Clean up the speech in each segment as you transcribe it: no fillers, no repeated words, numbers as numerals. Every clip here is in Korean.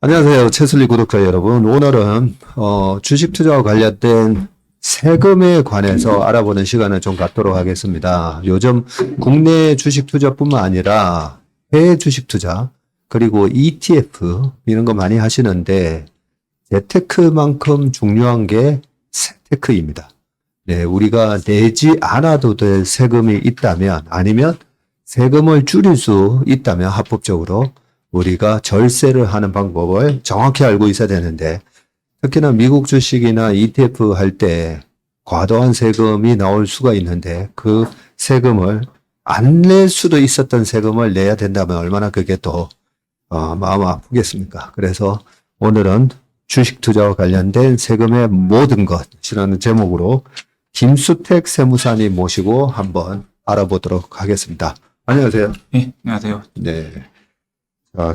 안녕하세요. 채슬리 구독자 여러분. 오늘은 주식 투자와 관련된 세금에 관해서 알아보는 시간을 좀 갖도록 하겠습니다. 요즘 국내 주식 투자뿐만 아니라 해외 주식 투자 그리고 ETF 이런 거 많이 하시는데 재테크만큼 중요한 게 세테크입니다. 네, 우리가 내지 않아도 될 세금이 있다면 아니면 세금을 줄일 수 있다면 합법적으로 우리가 절세를 하는 방법을 정확히 알고 있어야 되는데 특히나 미국 주식이나 ETF 할 때 과도한 세금이 나올 수가 있는데 그 세금을 안 낼 수도 있었던 세금을 내야 된다면 얼마나 그게 더 마음 아프겠습니까? 그래서 오늘은 주식 투자와 관련된 세금의 모든 것이라는 제목으로 김수택 세무사님 모시고 한번 알아보도록 하겠습니다. 안녕하세요. 네, 안녕하세요. 네.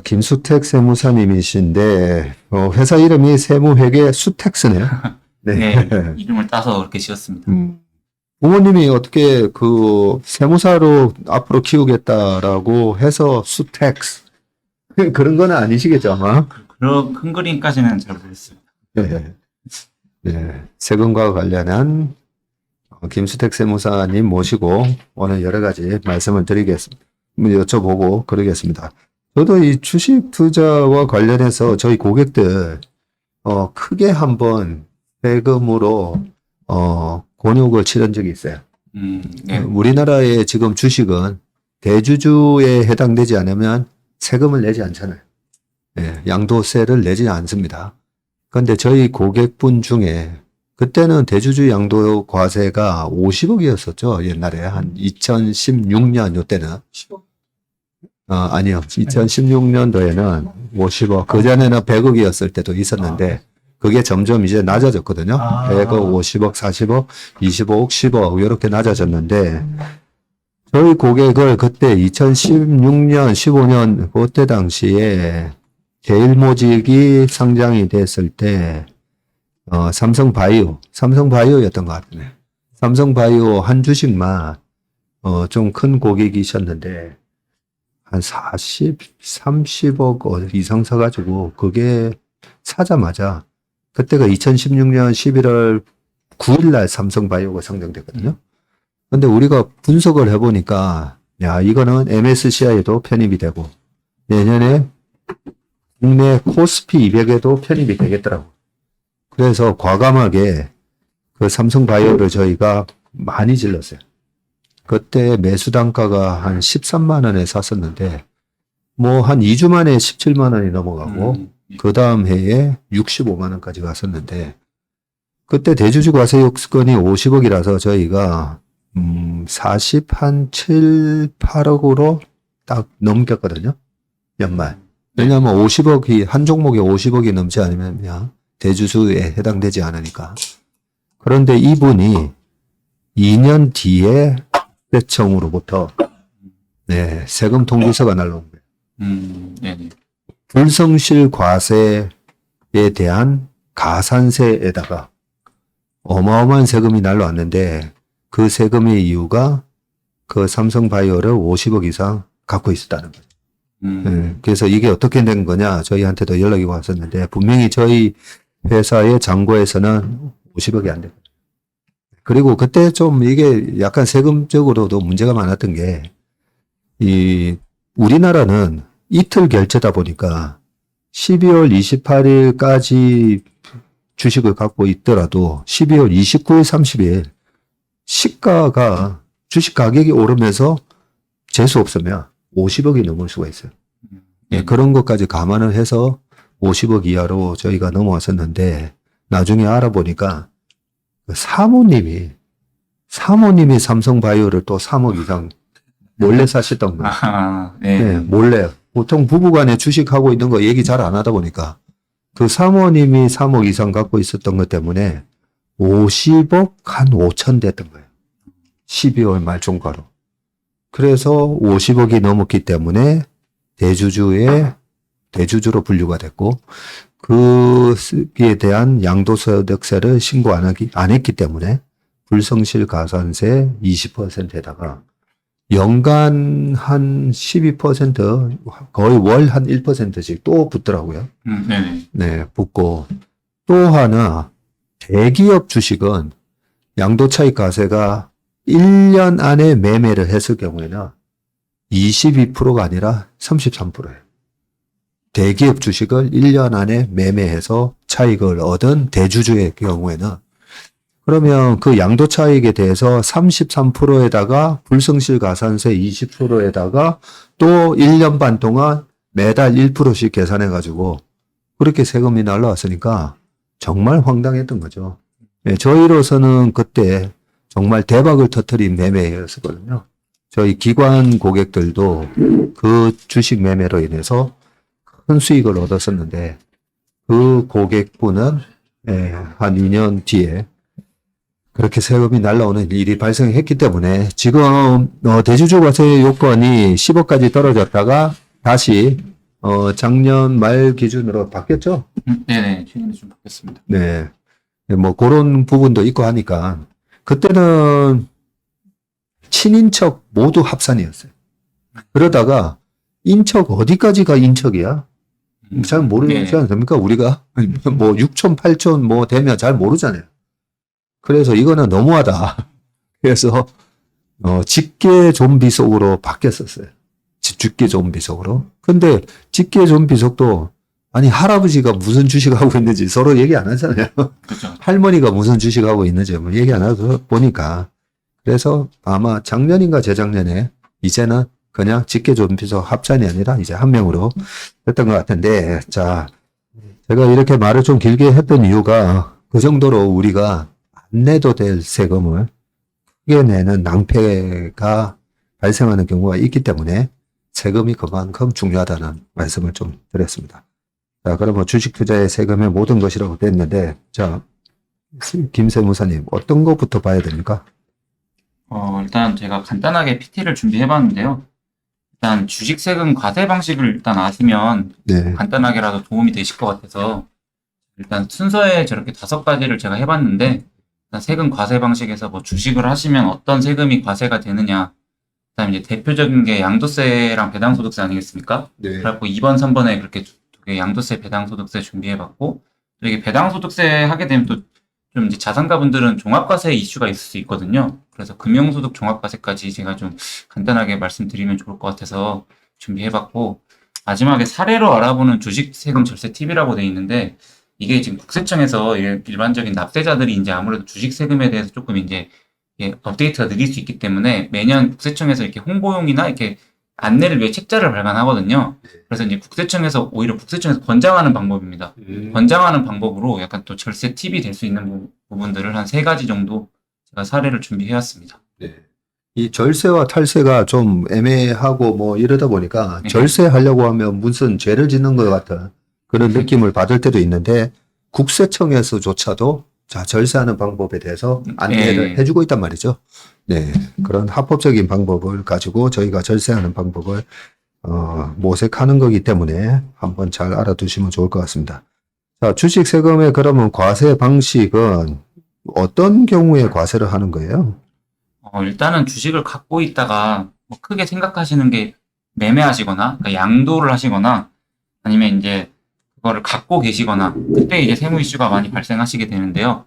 김수택 세무사님이신데, 회사 이름이 세무회계 수택스네요. 네, 이름을 따서 그렇게 지었습니다. 부모님이 어떻게 세무사로 앞으로 키우겠다라고 해서 수택스. 그런 건 아니시겠죠, 아마? 그런 큰 그림까지는 잘 모르겠습니다. 네. 네. 세금과 관련한 김수택 세무사님 모시고 오늘 여러 가지 말씀을 드리겠습니다. 여쭤보고 그러겠습니다. 저도 이 주식 투자와 관련해서 저희 고객들 크게 한번 세금으로 곤욕을 치른 적이 있어요. 네. 우리나라의 지금 주식은 대주주에 해당되지 않으면 세금을 내지 않잖아요. 네, 양도세를 내지 않습니다. 그런데 저희 고객분 중에 그때는 대주주 양도 과세가 50억이었었죠. 옛날에 한 2016년 요때는. 아니요. 2016년도에는 50억. 그전에는 100억이었을 때도 있었는데, 그게 점점 이제 낮아졌거든요. 100억, 50억, 40억, 25억, 10억, 이렇게 낮아졌는데, 저희 고객을 그때 2016년, 15년, 그때 당시에 제일모직이 상장이 됐을 때, 삼성바이오였던 것 같네. 삼성바이오 한 주식만, 좀 큰 고객이셨는데, 한 30억 이상 사가지고, 그게 사자마자, 그때가 2016년 11월 9일날 삼성바이오가 상장됐거든요. 근데 우리가 분석을 해보니까, 야, 이거는 MSCI에도 편입이 되고, 내년에 국내 코스피 200에도 편입이 되겠더라고. 그래서 과감하게 그 삼성바이오를 저희가 많이 질렀어요. 그때 매수 단가가 한 13만 원에 샀었는데 뭐 한 2주 만에 17만 원이 넘어가고 그 다음 해에 65만 원까지 갔었는데 그때 대주주 과세 요건이 50억이라서 저희가 7, 8억으로 딱 넘겼거든요. 연말. 왜냐하면 50억이 한 종목에 50억이 넘지 않으면 그냥 대주주에 해당되지 않으니까. 그런데 이분이 2년 뒤에 세청으로부터 네, 세금 통지서가 날라온 거예요. 네네. 불성실 과세에 대한 가산세에다가 어마어마한 세금이 날라왔는데 그 세금의 이유가 그 삼성바이오를 50억 이상 갖고 있었다는 거예요. 네, 그래서 이게 어떻게 된 거냐 저희한테도 연락이 왔었는데 분명히 저희 회사의 잔고에서는 50억이 안 됐거든요. 그리고 그때 좀 이게 약간 세금적으로도 문제가 많았던 게, 우리나라는 이틀 결제다 보니까 12월 28일까지 주식을 갖고 있더라도 12월 29일, 30일 시가가 주식 가격이 오르면서 재수 없으면 50억이 넘을 수가 있어요. 예, 그런 것까지 감안을 해서 50억 이하로 저희가 넘어왔었는데 나중에 알아보니까 사모님이 삼성바이오를 또 3억 이상 몰래 사셨던 거예요. 네. 네, 몰래. 보통 부부간에 주식하고 있는 거 얘기 잘 안 하다 보니까 그 사모님이 3억 이상 갖고 있었던 것 때문에 50억 한 5천 됐던 거예요. 12월 말 종가로. 그래서 50억이 넘었기 때문에 대주주로 분류가 됐고 그에 대한 양도소득세를 신고 안 했기 때문에 불성실 가산세 20%에다가 연간 한 12%, 거의 월 한 1%씩 또 붙더라고요. 네네. 네, 붙고. 또 하나, 대기업 주식은 양도차익 과세가 1년 안에 매매를 했을 경우에는 22%가 아니라 33%예요. 대기업 주식을 1년 안에 매매해서 차익을 얻은 대주주의 경우에는 그러면 그 양도차익에 대해서 33%에다가 불성실 가산세 20%에다가 또 1년 반 동안 매달 1%씩 계산해가지고 그렇게 세금이 날라왔으니까 정말 황당했던 거죠. 네, 저희로서는 그때 정말 대박을 터뜨린 매매였었거든요. 저희 기관 고객들도 그 주식 매매로 인해서 큰 수익을 얻었었는데 그 고객분은 한 2년 뒤에 그렇게 세금이 날라오는 일이 발생했기 때문에 지금 대주주 과세 요건이 10억까지 떨어졌다가 다시 작년 말 기준으로 바뀌었죠? 네네. 최근에 좀 바뀌었습니다. 네. 뭐 그런 부분도 있고 하니까 그때는 친인척 모두 합산이었어요. 그러다가 인척 어디까지가 인척이야? 잘 모르지 않습니까? 우리가 뭐 6촌, 8촌 뭐 되면 잘 모르잖아요. 그래서 이거는 너무하다. 그래서 직계 좀비 속으로 바뀌었었어요. 직계 좀비 속으로. 근데 직계 좀비 속도 아니 할아버지가 무슨 주식하고 있는지 서로 얘기 안 하잖아요. 그렇죠. 할머니가 무슨 주식하고 있는지 뭐 얘기 안 하고 보니까 그래서 아마 작년인가 재작년에 이제는 그냥 직계 좀비 속 합산이 아니라 이제 한 명으로 했던 것 같은데 자 제가 이렇게 말을 좀 길게 했던 이유가 그 정도로 우리가 안 내도 될 세금을 크게 내는 낭패가 발생하는 경우가 있기 때문에 세금이 그만큼 중요하다는 말씀을 좀 드렸습니다. 자, 그러면 주식 투자의 세금의 모든 것이라고 됐는데, 자, 김 세무사님, 어떤 것부터 봐야 됩니까? 일단 제가 간단하게 PT를 준비해봤는데요. 일단 주식 세금 과세 방식을 일단 아시면 네. 간단하게라도 도움이 되실 것 같아서 일단 순서에 저렇게 5가지를 제가 해봤는데 일단 세금 과세 방식에서 뭐 주식을 하시면 어떤 세금이 과세가 되느냐 그다음에 이제 대표적인 게 양도세랑 배당소득세 아니겠습니까? 네. 그래갖고 2번, 3번에 그렇게 두 개 양도세, 배당소득세 준비해봤고 이게 배당소득세 하게 되면 또 좀 이제 자산가분들은 종합과세 이슈가 있을 수 있거든요. 그래서 금융소득 종합과세까지 제가 좀 간단하게 말씀드리면 좋을 것 같아서 준비해봤고 마지막에 사례로 알아보는 주식세금 절세 팁이라고 돼 있는데 이게 지금 국세청에서 일반적인 납세자들이 이제 아무래도 주식세금에 대해서 조금 이제 업데이트가 느릴 수 있기 때문에 매년 국세청에서 이렇게 홍보용이나 이렇게 안내를 위해 책자를 발간하거든요. 그래서 이제 국세청에서 오히려 국세청에서 권장하는 방법입니다. 권장하는 방법으로 약간 또 절세 팁이 될 수 있는 부분들을 한 3가지 정도 제가 사례를 준비해왔습니다. 네. 이 절세와 탈세가 좀 애매하고 뭐 이러다 보니까 네. 절세하려고 하면 무슨 죄를 짓는 것 같은 그런 느낌을 받을 때도 있는데 국세청에서조차도 자, 절세하는 방법에 대해서 안내를 해주고 있단 말이죠. 네. 그런 합법적인 방법을 가지고 저희가 절세하는 방법을, 모색하는 거기 때문에 한번 잘 알아두시면 좋을 것 같습니다. 자, 주식 세금의 그러면 과세 방식은 어떤 경우에 과세를 하는 거예요? 일단은 주식을 갖고 있다가 뭐 크게 생각하시는 게 매매하시거나, 그러니까 양도를 하시거나, 아니면 이제 그거를 갖고 계시거나, 그때 이제 세무 이슈가 많이 발생하시게 되는데요.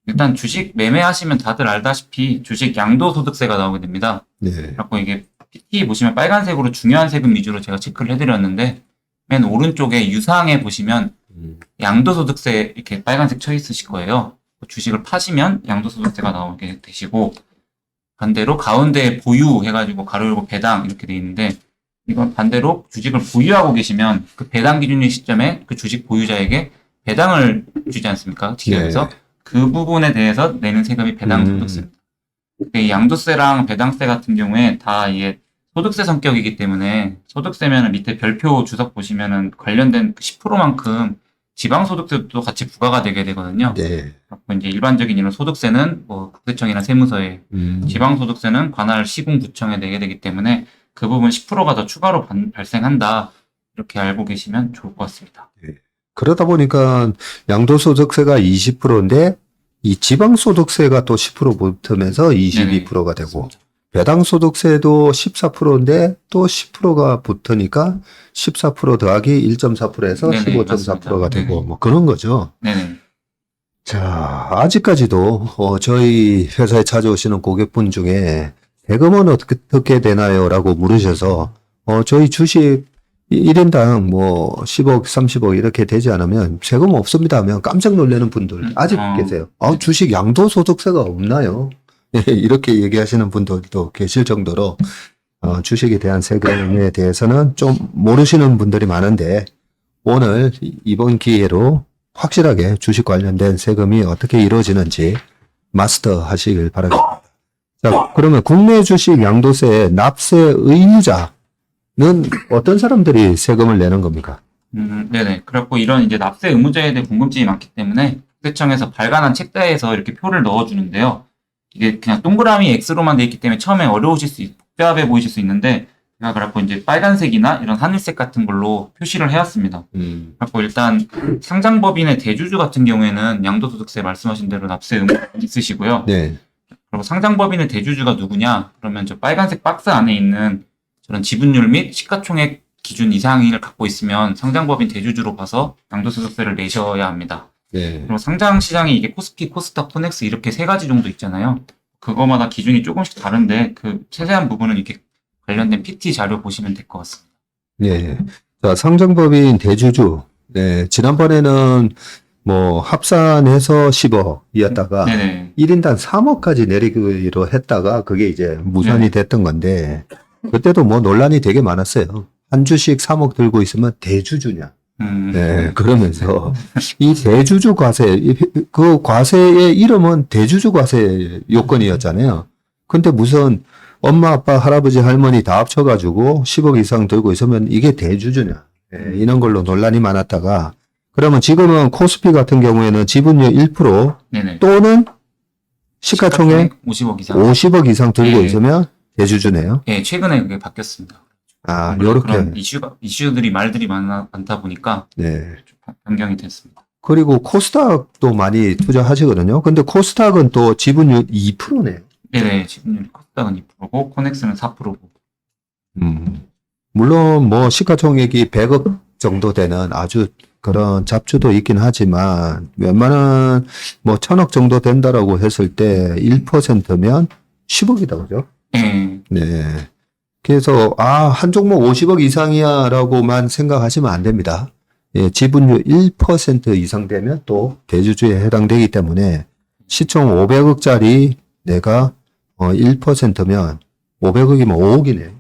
일단 주식 매매하시면 다들 알다시피 주식 양도소득세가 나오게 됩니다. 네. 그래서 이게 PT 보시면 빨간색으로 중요한 세금 위주로 제가 체크를 해드렸는데, 맨 오른쪽에 유상에 보시면 양도소득세 이렇게 빨간색 쳐 있으실 거예요. 주식을 파시면 양도소득세가 나오게 되시고, 반대로 가운데 보유 해가지고 가로 열고 배당 이렇게 돼 있는데, 이건 반대로 주식을 보유하고 계시면 그 배당 기준일 시점에 그 주식 보유자에게 배당을 주지 않습니까? 기업에서. 네. 그 부분에 대해서 내는 세금이 배당소득세입니다. 이 양도세랑 배당세 같은 경우에 다 이게 소득세 성격이기 때문에 소득세면은 밑에 별표 주석 보시면은 관련된 10%만큼 지방소득세도 같이 부과가 되게 되거든요. 네. 그리고 이제 일반적인 이런 소득세는 뭐 국세청이나 세무서에, 지방소득세는 관할 시군구청에 내게 되기 때문에 그 부분 10%가 더 추가로 발생한다. 이렇게 알고 계시면 좋을 것 같습니다. 네. 그러다 보니까 양도소득세가 20%인데 이 지방소득세가 또 10% 붙으면서 22%가 되고 배당소득세도 14%인데 또 10%가 붙으니까 14% 더하기 1.4%에서 네네, 15.4%가 맞습니다. 되고 네네. 뭐 그런 거죠. 네네. 자, 아직까지도 저희 회사에 찾아오시는 고객분 중에 세금은 어떻게 되나요? 라고 물으셔서 저희 주식 1인당 뭐 10억, 30억 이렇게 되지 않으면 세금 없습니다 하면 깜짝 놀라는 분들 아직 계세요. 네네. 주식 양도소득세가 없나요? 이렇게 얘기하시는 분들도 계실 정도로 주식에 대한 세금에 대해서는 좀 모르시는 분들이 많은데 오늘 이번 기회로 확실하게 주식 관련된 세금이 어떻게 이루어지는지 마스터 하시길 바라겠습니다. 자, 그러면 국내 주식 양도세 납세 의무자는 어떤 사람들이 세금을 내는 겁니까? 네네. 그래갖고 이런 이제 납세 의무자에 대해 궁금증이 많기 때문에 국세청에서 발간한 책자에서 이렇게 표를 넣어주는데요. 이게 그냥 동그라미 X로만 돼 있기 때문에 처음에 복잡해 보이실 수 있는데, 제가 그래갖고 이제 빨간색이나 이런 하늘색 같은 걸로 표시를 해왔습니다. 그래갖고 일단 상장법인의 대주주 같은 경우에는 양도소득세 말씀하신 대로 납세 의무 있으시고요. 네. 그리고 상장법인의 대주주가 누구냐? 그러면 저 빨간색 박스 안에 있는 저런 지분율 및 시가총액 기준 이상을 갖고 있으면 상장법인 대주주로 봐서 양도소득세를 내셔야 합니다. 네. 그리고 상장 시장이 이게 코스피, 코스닥, 코넥스 이렇게 세 가지 정도 있잖아요. 그거마다 기준이 조금씩 다른데 그 세세한 부분은 이렇게 관련된 PT 자료 보시면 될 것 같습니다. 네. 자, 상장법인 대주주. 네. 지난번에는 뭐 합산해서 10억이었다가 네네. 1인당 3억까지 내리기로 했다가 그게 이제 무산이 네. 됐던 건데 그때도 뭐 논란이 되게 많았어요. 한 주씩 3억 들고 있으면 대주주냐. 네, 그러면서 이 대주주 과세, 그 과세의 이름은 대주주 과세 요건이었잖아요. 근데 무슨 엄마, 아빠, 할아버지, 할머니 다 합쳐가지고 10억 이상 들고 있으면 이게 대주주냐. 네, 이런 걸로 논란이 많았다가 그러면 지금은 코스피 같은 경우에는 지분율 1% 네네. 또는 시가총액 50억 이상. 50억 이상 들고 네. 있으면 대주주네요. 예, 최근에 그게 바뀌었습니다. 아, 그런 요렇게. 이슈들이 말들이 많다 보니까 네. 좀 변경이 됐습니다. 그리고 코스닥도 많이 투자하시거든요. 근데 코스닥은 또 지분율 2%네요. 네네. 지분율 코스닥은 2%고 코넥스는 4%고. 물론 뭐 시가총액이 100억 정도 되는 아주 그런 잡주도 있긴 하지만 웬만한 뭐 1000억 정도 된다라고 했을 때 1%면 10억이다 그죠? 예. 네. 그래서 한 종목 50억 이상이야라고만 생각하시면 안 됩니다. 예, 지분율 1% 이상 되면 또 대주주에 해당되기 때문에 시총 500억짜리 내가 1%면 500억이면 5억이네.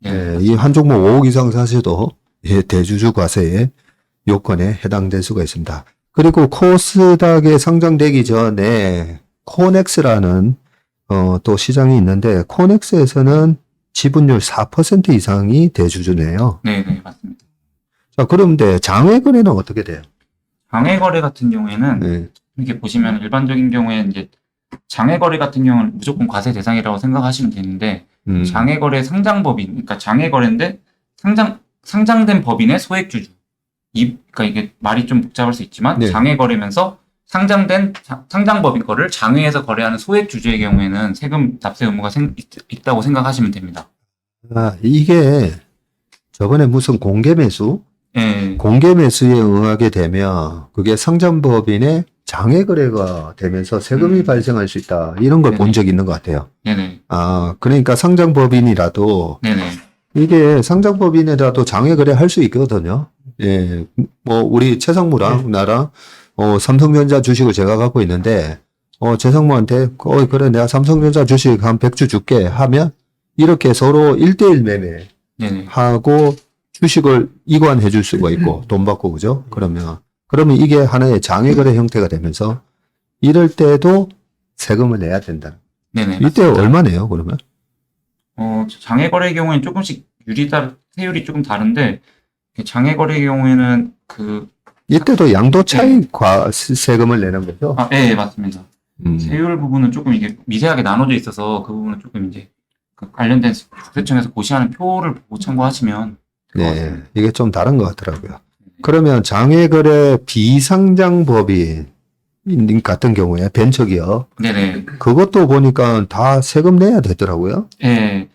예, 이 한 종목 5억 이상 사셔도 예, 대주주 과세의 요건에 해당될 수가 있습니다. 그리고 코스닥에 상장되기 전에 코넥스라는 또 시장이 있는데 코넥스에서는 지분율 4% 이상이 대주주네요. 네네, 맞습니다. 자, 그런데 장외 거래는 어떻게 돼요? 장외 거래 같은 경우에는 네. 이렇게 보시면 일반적인 경우에 이제 장외 거래 같은 경우는 무조건 과세 대상이라고 생각하시면 되는데 장외 거래 상장법인, 그러니까 장외 거래인데 상장된 법인의 소액주주. 그러니까 이게 말이 좀 복잡할 수 있지만 네. 장외 거래면서 상장법인 거를 장외에서 거래하는 소액주주의 경우에는 세금 납세 의무가 있다고 생각하시면 됩니다. 이게 저번에 무슨 공개 매수? 예. 공개 매수에 응하게 되면 그게 상장법인의 장외 거래가 되면서 세금이 발생할 수 있다. 이런 걸 본 네네. 적이 있는 것 같아요. 네네. 그러니까 상장법인이라도 네네. 이게 상장법인이라도 장외 거래 할 수 있거든요. 예. 뭐 우리 최상무랑 나랑 삼성전자 주식을 제가 갖고 있는데 최상무한테 그래 내가 삼성전자 주식 한 100주 줄게 하면 이렇게 서로 1대1 네네. 매매하고 주식을 이관해 줄 수가 있고 돈 받고 그죠? 그러면 이게 하나의 장외거래 형태가 되면서 이럴 때도 세금을 내야 된다. 네네. 이때 맞습니다. 얼마 내요 그러면? 장외 거래의 경우에는 조금씩 세율이 조금 다른데 장외 거래의 경우에는 이때도 양도 차익 세금을 내는 거죠? 예, 맞습니다. 세율 부분은 조금 이게 미세하게 나눠져 있어서 그 부분은 조금 이제 그 관련된 국세청에서 고시하는 표를 보고 참고하시면 될 것 네, 같습니다. 이게 좀 다른 것 같더라고요. 그러면 장외거래 비상장법인 같은 경우에 벤처기업 네네. 그것도 보니까 다 세금 내야 되더라고요. 예.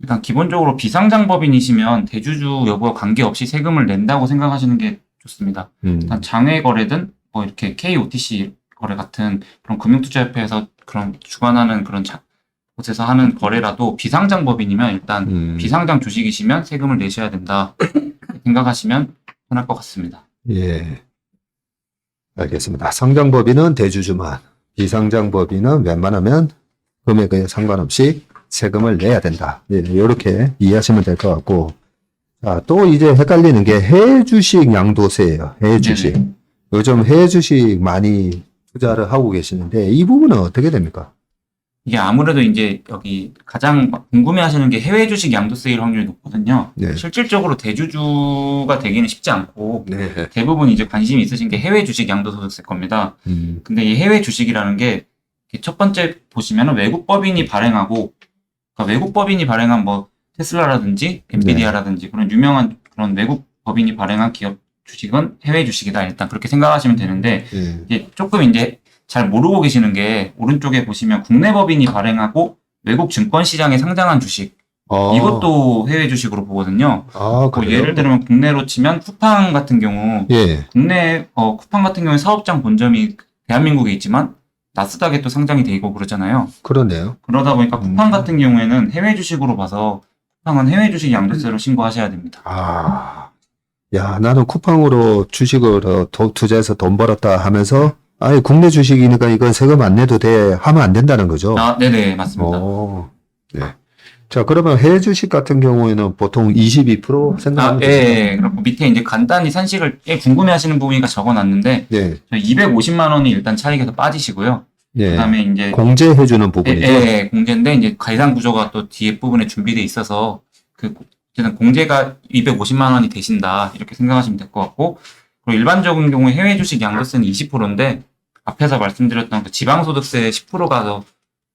일단 기본적으로 비상장법인이시면 대주주 여부와 관계없이 세금을 낸다고 생각하시는 게 좋습니다. 일단 장외 거래든 뭐 이렇게 KOTC 거래 같은 그런 금융투자협회에서 그런 주관하는 그런 곳에서 하는 거래라도 비상장법인이면 일단 비상장 주식이시면 세금을 내셔야 된다 생각하시면 편할 것 같습니다. 예. 알겠습니다. 상장법인은 대주주만, 비상장법인은 웬만하면 금액에 상관없이 세금을 내야 된다. 예, 이렇게 이해하시면 될 것 같고. 자, 또 이제 헷갈리는 게 해외 주식 양도세예요. 해외 주식. 네네. 요즘 해외 주식 많이 투자를 하고 계시는데 이 부분은 어떻게 됩니까? 이게 아무래도 이제 여기 가장 궁금해 하시는 게 해외 주식 양도세일 확률이 높거든요. 네. 실질적으로 대주주가 되기는 쉽지 않고 네. 대부분 이제 관심이 있으신 게 해외 주식 양도소득세 겁니다. 근데 이 해외 주식이라는 게 첫 번째 보시면은 외국 법인이 발행하고 그러니까 외국 법인이 발행한 뭐 테슬라라든지 엔비디아라든지 그런 유명한 그런 외국 법인이 발행한 기업 주식은 해외 주식이다. 일단 그렇게 생각하시면 되는데 예. 이제 조금 이제 잘 모르고 계시는 게 오른쪽에 보시면 국내 법인이 발행하고 외국 증권 시장에 상장한 주식 이것도 해외 주식으로 보거든요. 아, 뭐 그래요? 예를 들면 국내로 치면 쿠팡 같은 경우 예. 국내 쿠팡 같은 경우에 사업장 본점이 대한민국에 있지만 나스닥에 또 상장이 돼 있고 그러잖아요. 그러네요. 그러다 보니까 쿠팡 같은 경우에는 해외 주식으로 봐서 쿠팡은 해외 주식 양도세로 신고하셔야 됩니다. 아, 야, 나는 쿠팡으로 주식을 투자해서 돈 벌었다 하면서, 아예 국내 주식이니까 이건 세금 안 내도 돼 하면 안 된다는 거죠. 아, 네네, 맞습니다. 네. 자, 그러면 해외 주식 같은 경우에는 보통 22% 생각하면 예, 예. 그리고 밑에 이제 간단히 산식을 궁금해 하시는 부분이니까 적어놨는데, 네, 250만 원이 일단 차익에서 빠지시고요. 네. 그 다음에 이제, 공제해주는 부분이죠. 예, 공제인데, 이제 가이상 구조가 또 뒤에 부분에 준비되어 있어서, 일단 공제가 250만 원이 되신다. 이렇게 생각하시면 될 것 같고, 그리고 일반적인 경우에 해외 주식 양도세는 20%인데, 앞에서 말씀드렸던 그 지방소득세 10%가 더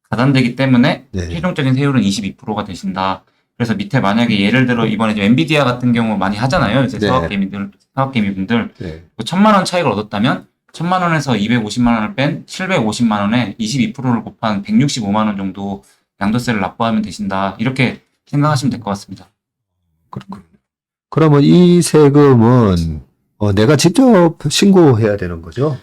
가산되기 때문에 네. 최종적인 세율은 22%가 되신다. 그래서 밑에 만약에 예를 들어 이번에 좀 엔비디아 같은 경우 많이 하잖아요. 요새 네. 사업개미분들. 네. 1,000만 원 차익을 얻었다면 1,000만 원에서 250만 원을 뺀 750만 원에 22%를 곱한 165만 원 정도 양도세를 납부하면 되신다. 이렇게 생각하시면 될 것 같습니다. 그렇군요. 그러면 이 세금은 내가 직접 신고해야 되는 거죠?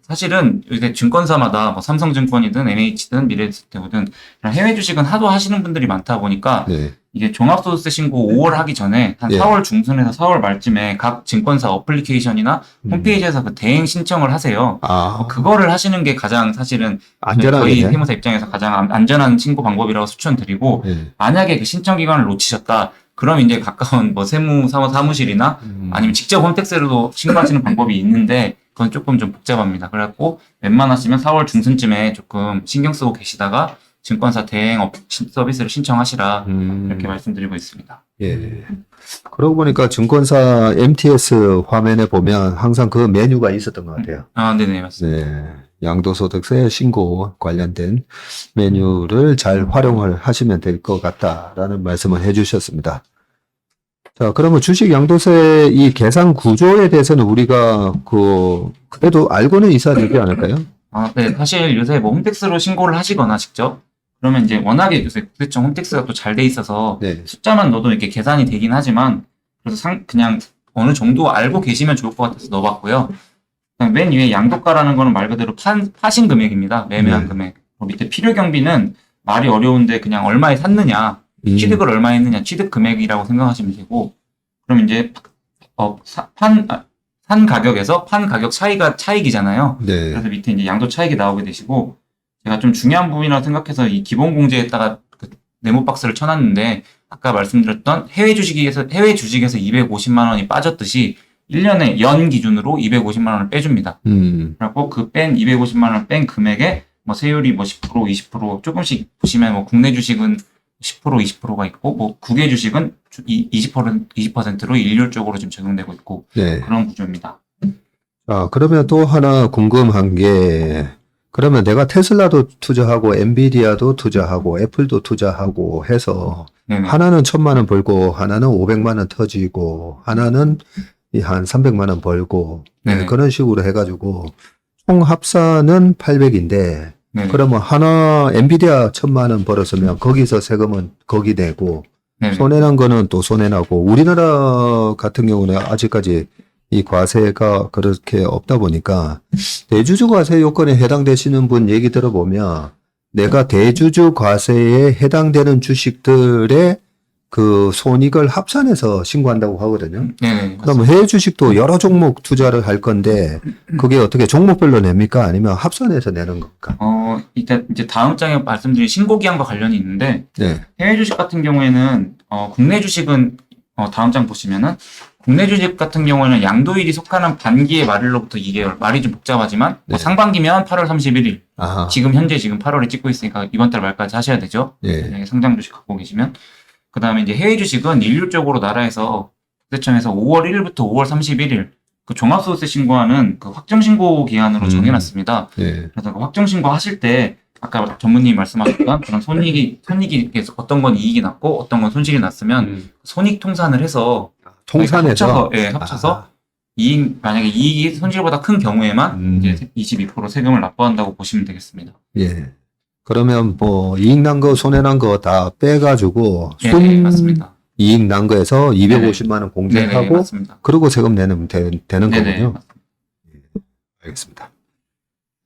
사실은 요새 증권사마다 뭐 삼성증권이든 NH든 미래에셋증권이든 해외 주식은 하도 하시는 분들이 많다 보니까 네. 이게 종합소득세 신고 5월 하기 전에 한 예. 4월 중순에서 4월 말쯤에 각 증권사 어플리케이션이나 홈페이지에서 그 대행 신청을 하세요. 아, 그거를 하시는 게 가장 사실은 저희 안전하겠네. 세무사 입장에서 가장 안전한 신고 방법이라고 추천드리고 네. 만약에 그 신청 기간을 놓치셨다. 그럼 이제 가까운 뭐 사무실이나 아니면 직접 홈택스로도 신고하시는 방법이 있는데 그건 조금 좀 복잡합니다. 그래갖고 웬만하시면 4월 중순쯤에 조금 신경 쓰고 계시다가 증권사 대행 서비스를 신청하시라 이렇게 말씀드리고 있습니다. 예. 그러고 보니까 증권사 MTS 화면에 보면 항상 그 메뉴가 있었던 것 같아요. 아, 네네, 맞습니다. 네. 양도소득세 신고 관련된 메뉴를 잘 활용을 하시면 될 것 같다라는 말씀을 해주셨습니다. 자, 그러면 주식 양도세 이 계산 구조에 대해서는 우리가 그래도 알고는 있어야 되지 않을까요? 아, 네. 사실 요새 뭐 홈택스로 신고를 하시거나 직접 그러면 이제 워낙에 요새 국세청 홈택스가 또 잘 돼 있어서 네. 숫자만 넣어도 이렇게 계산이 되긴 하지만 그래서 그냥 어느 정도 알고 계시면 좋을 것 같아서 넣어봤고요. 그다음에 맨 위에 양도가라는 거는 말 그대로 파신 금액입니다. 매매한 네. 금액. 밑에 필요경비는 말이 어려운데 그냥 얼마에 샀느냐, 취득을 얼마 했느냐, 취득 금액이라고 생각하시면 되고, 그럼 이제 산 가격에서 판 가격 차이가 차익이잖아요. 네. 그래서 밑에 이제 양도 차익이 나오게 되시고, 제가 좀 중요한 부분이라고 생각해서 이 기본 공제에다가 그 네모 박스를 쳐놨는데, 아까 말씀드렸던 해외 주식에서 250만 원이 빠졌듯이 1년에 연 기준으로 250만 원을 빼줍니다. 그리고 그 뺀 250만 원을 뺀 금액에 뭐 세율이 뭐 10%, 20% 조금씩 보시면 뭐 국내 주식은 10%, 20%가 있고 뭐 국외 주식은 20%로 일률적으로 지금 적용되고 있고 네. 그런 구조입니다. 자, 그러면 또 하나 궁금한 게, 그러면 내가 테슬라도 투자하고, 엔비디아도 투자하고, 애플도 투자하고 해서, 네네. 하나는 1,000만 원 벌고, 하나는 500만 원 터지고, 하나는 한 300만 원 벌고, 네네. 그런 식으로 해가지고, 총 합산은 800인데, 네네. 그러면 하나 엔비디아 1,000만 원 벌었으면 거기서 세금은 거기 내고, 네네. 손해난 거는 또 손해나고, 우리나라 같은 경우는 아직까지 이 과세가 그렇게 없다 보니까, 대주주 과세 요건에 해당되시는 분 얘기 들어보면, 내가 대주주 과세에 해당되는 주식들의 그 손익을 합산해서 신고한다고 하거든요. 네네. 그러면 해외 주식도 여러 종목 투자를 할 건데, 그게 어떻게 종목별로 냅니까? 아니면 합산해서 내는 겁니까? 일단 이제 다음 장에 말씀드린 신고기한과 관련이 있는데, 네. 해외 주식 같은 경우에는, 국내 주식은, 다음 장 보시면은, 국내 주식 같은 경우에는 양도일이 속하는 반기의 말일로부터 2개월, 말이 좀 복잡하지만, 네. 상반기면 8월 31일, 아하. 지금 8월에 찍고 있으니까 이번 달 말까지 하셔야 되죠. 예. 만약에 상장 주식 갖고 계시면. 그 다음에 이제 해외 주식은 일률적으로 나라에서 국세청에서 5월 1일부터 5월 31일 그 종합소득세 신고하는 그 확정신고 기한으로 정해놨습니다. 예. 그래서 그 확정신고 하실 때 아까 전무님 말씀하셨던 그런 손익이 어떤 건 이익이 났고 어떤 건 손실이 났으면 손익 통산을 해서 통산해서 합쳐서 만약에 이익이 손실보다 큰 경우에만 이제 22% 세금을 납부한다고 보시면 되겠습니다. 예. 그러면 뭐 이익 난 거, 손해 난 거 다 빼가지고 네, 맞습니다. 이익 난 거에서 250만 원 공제하고 네네, 맞습니다. 그리고 세금 내면 되는 네네, 거군요. 알겠습니다.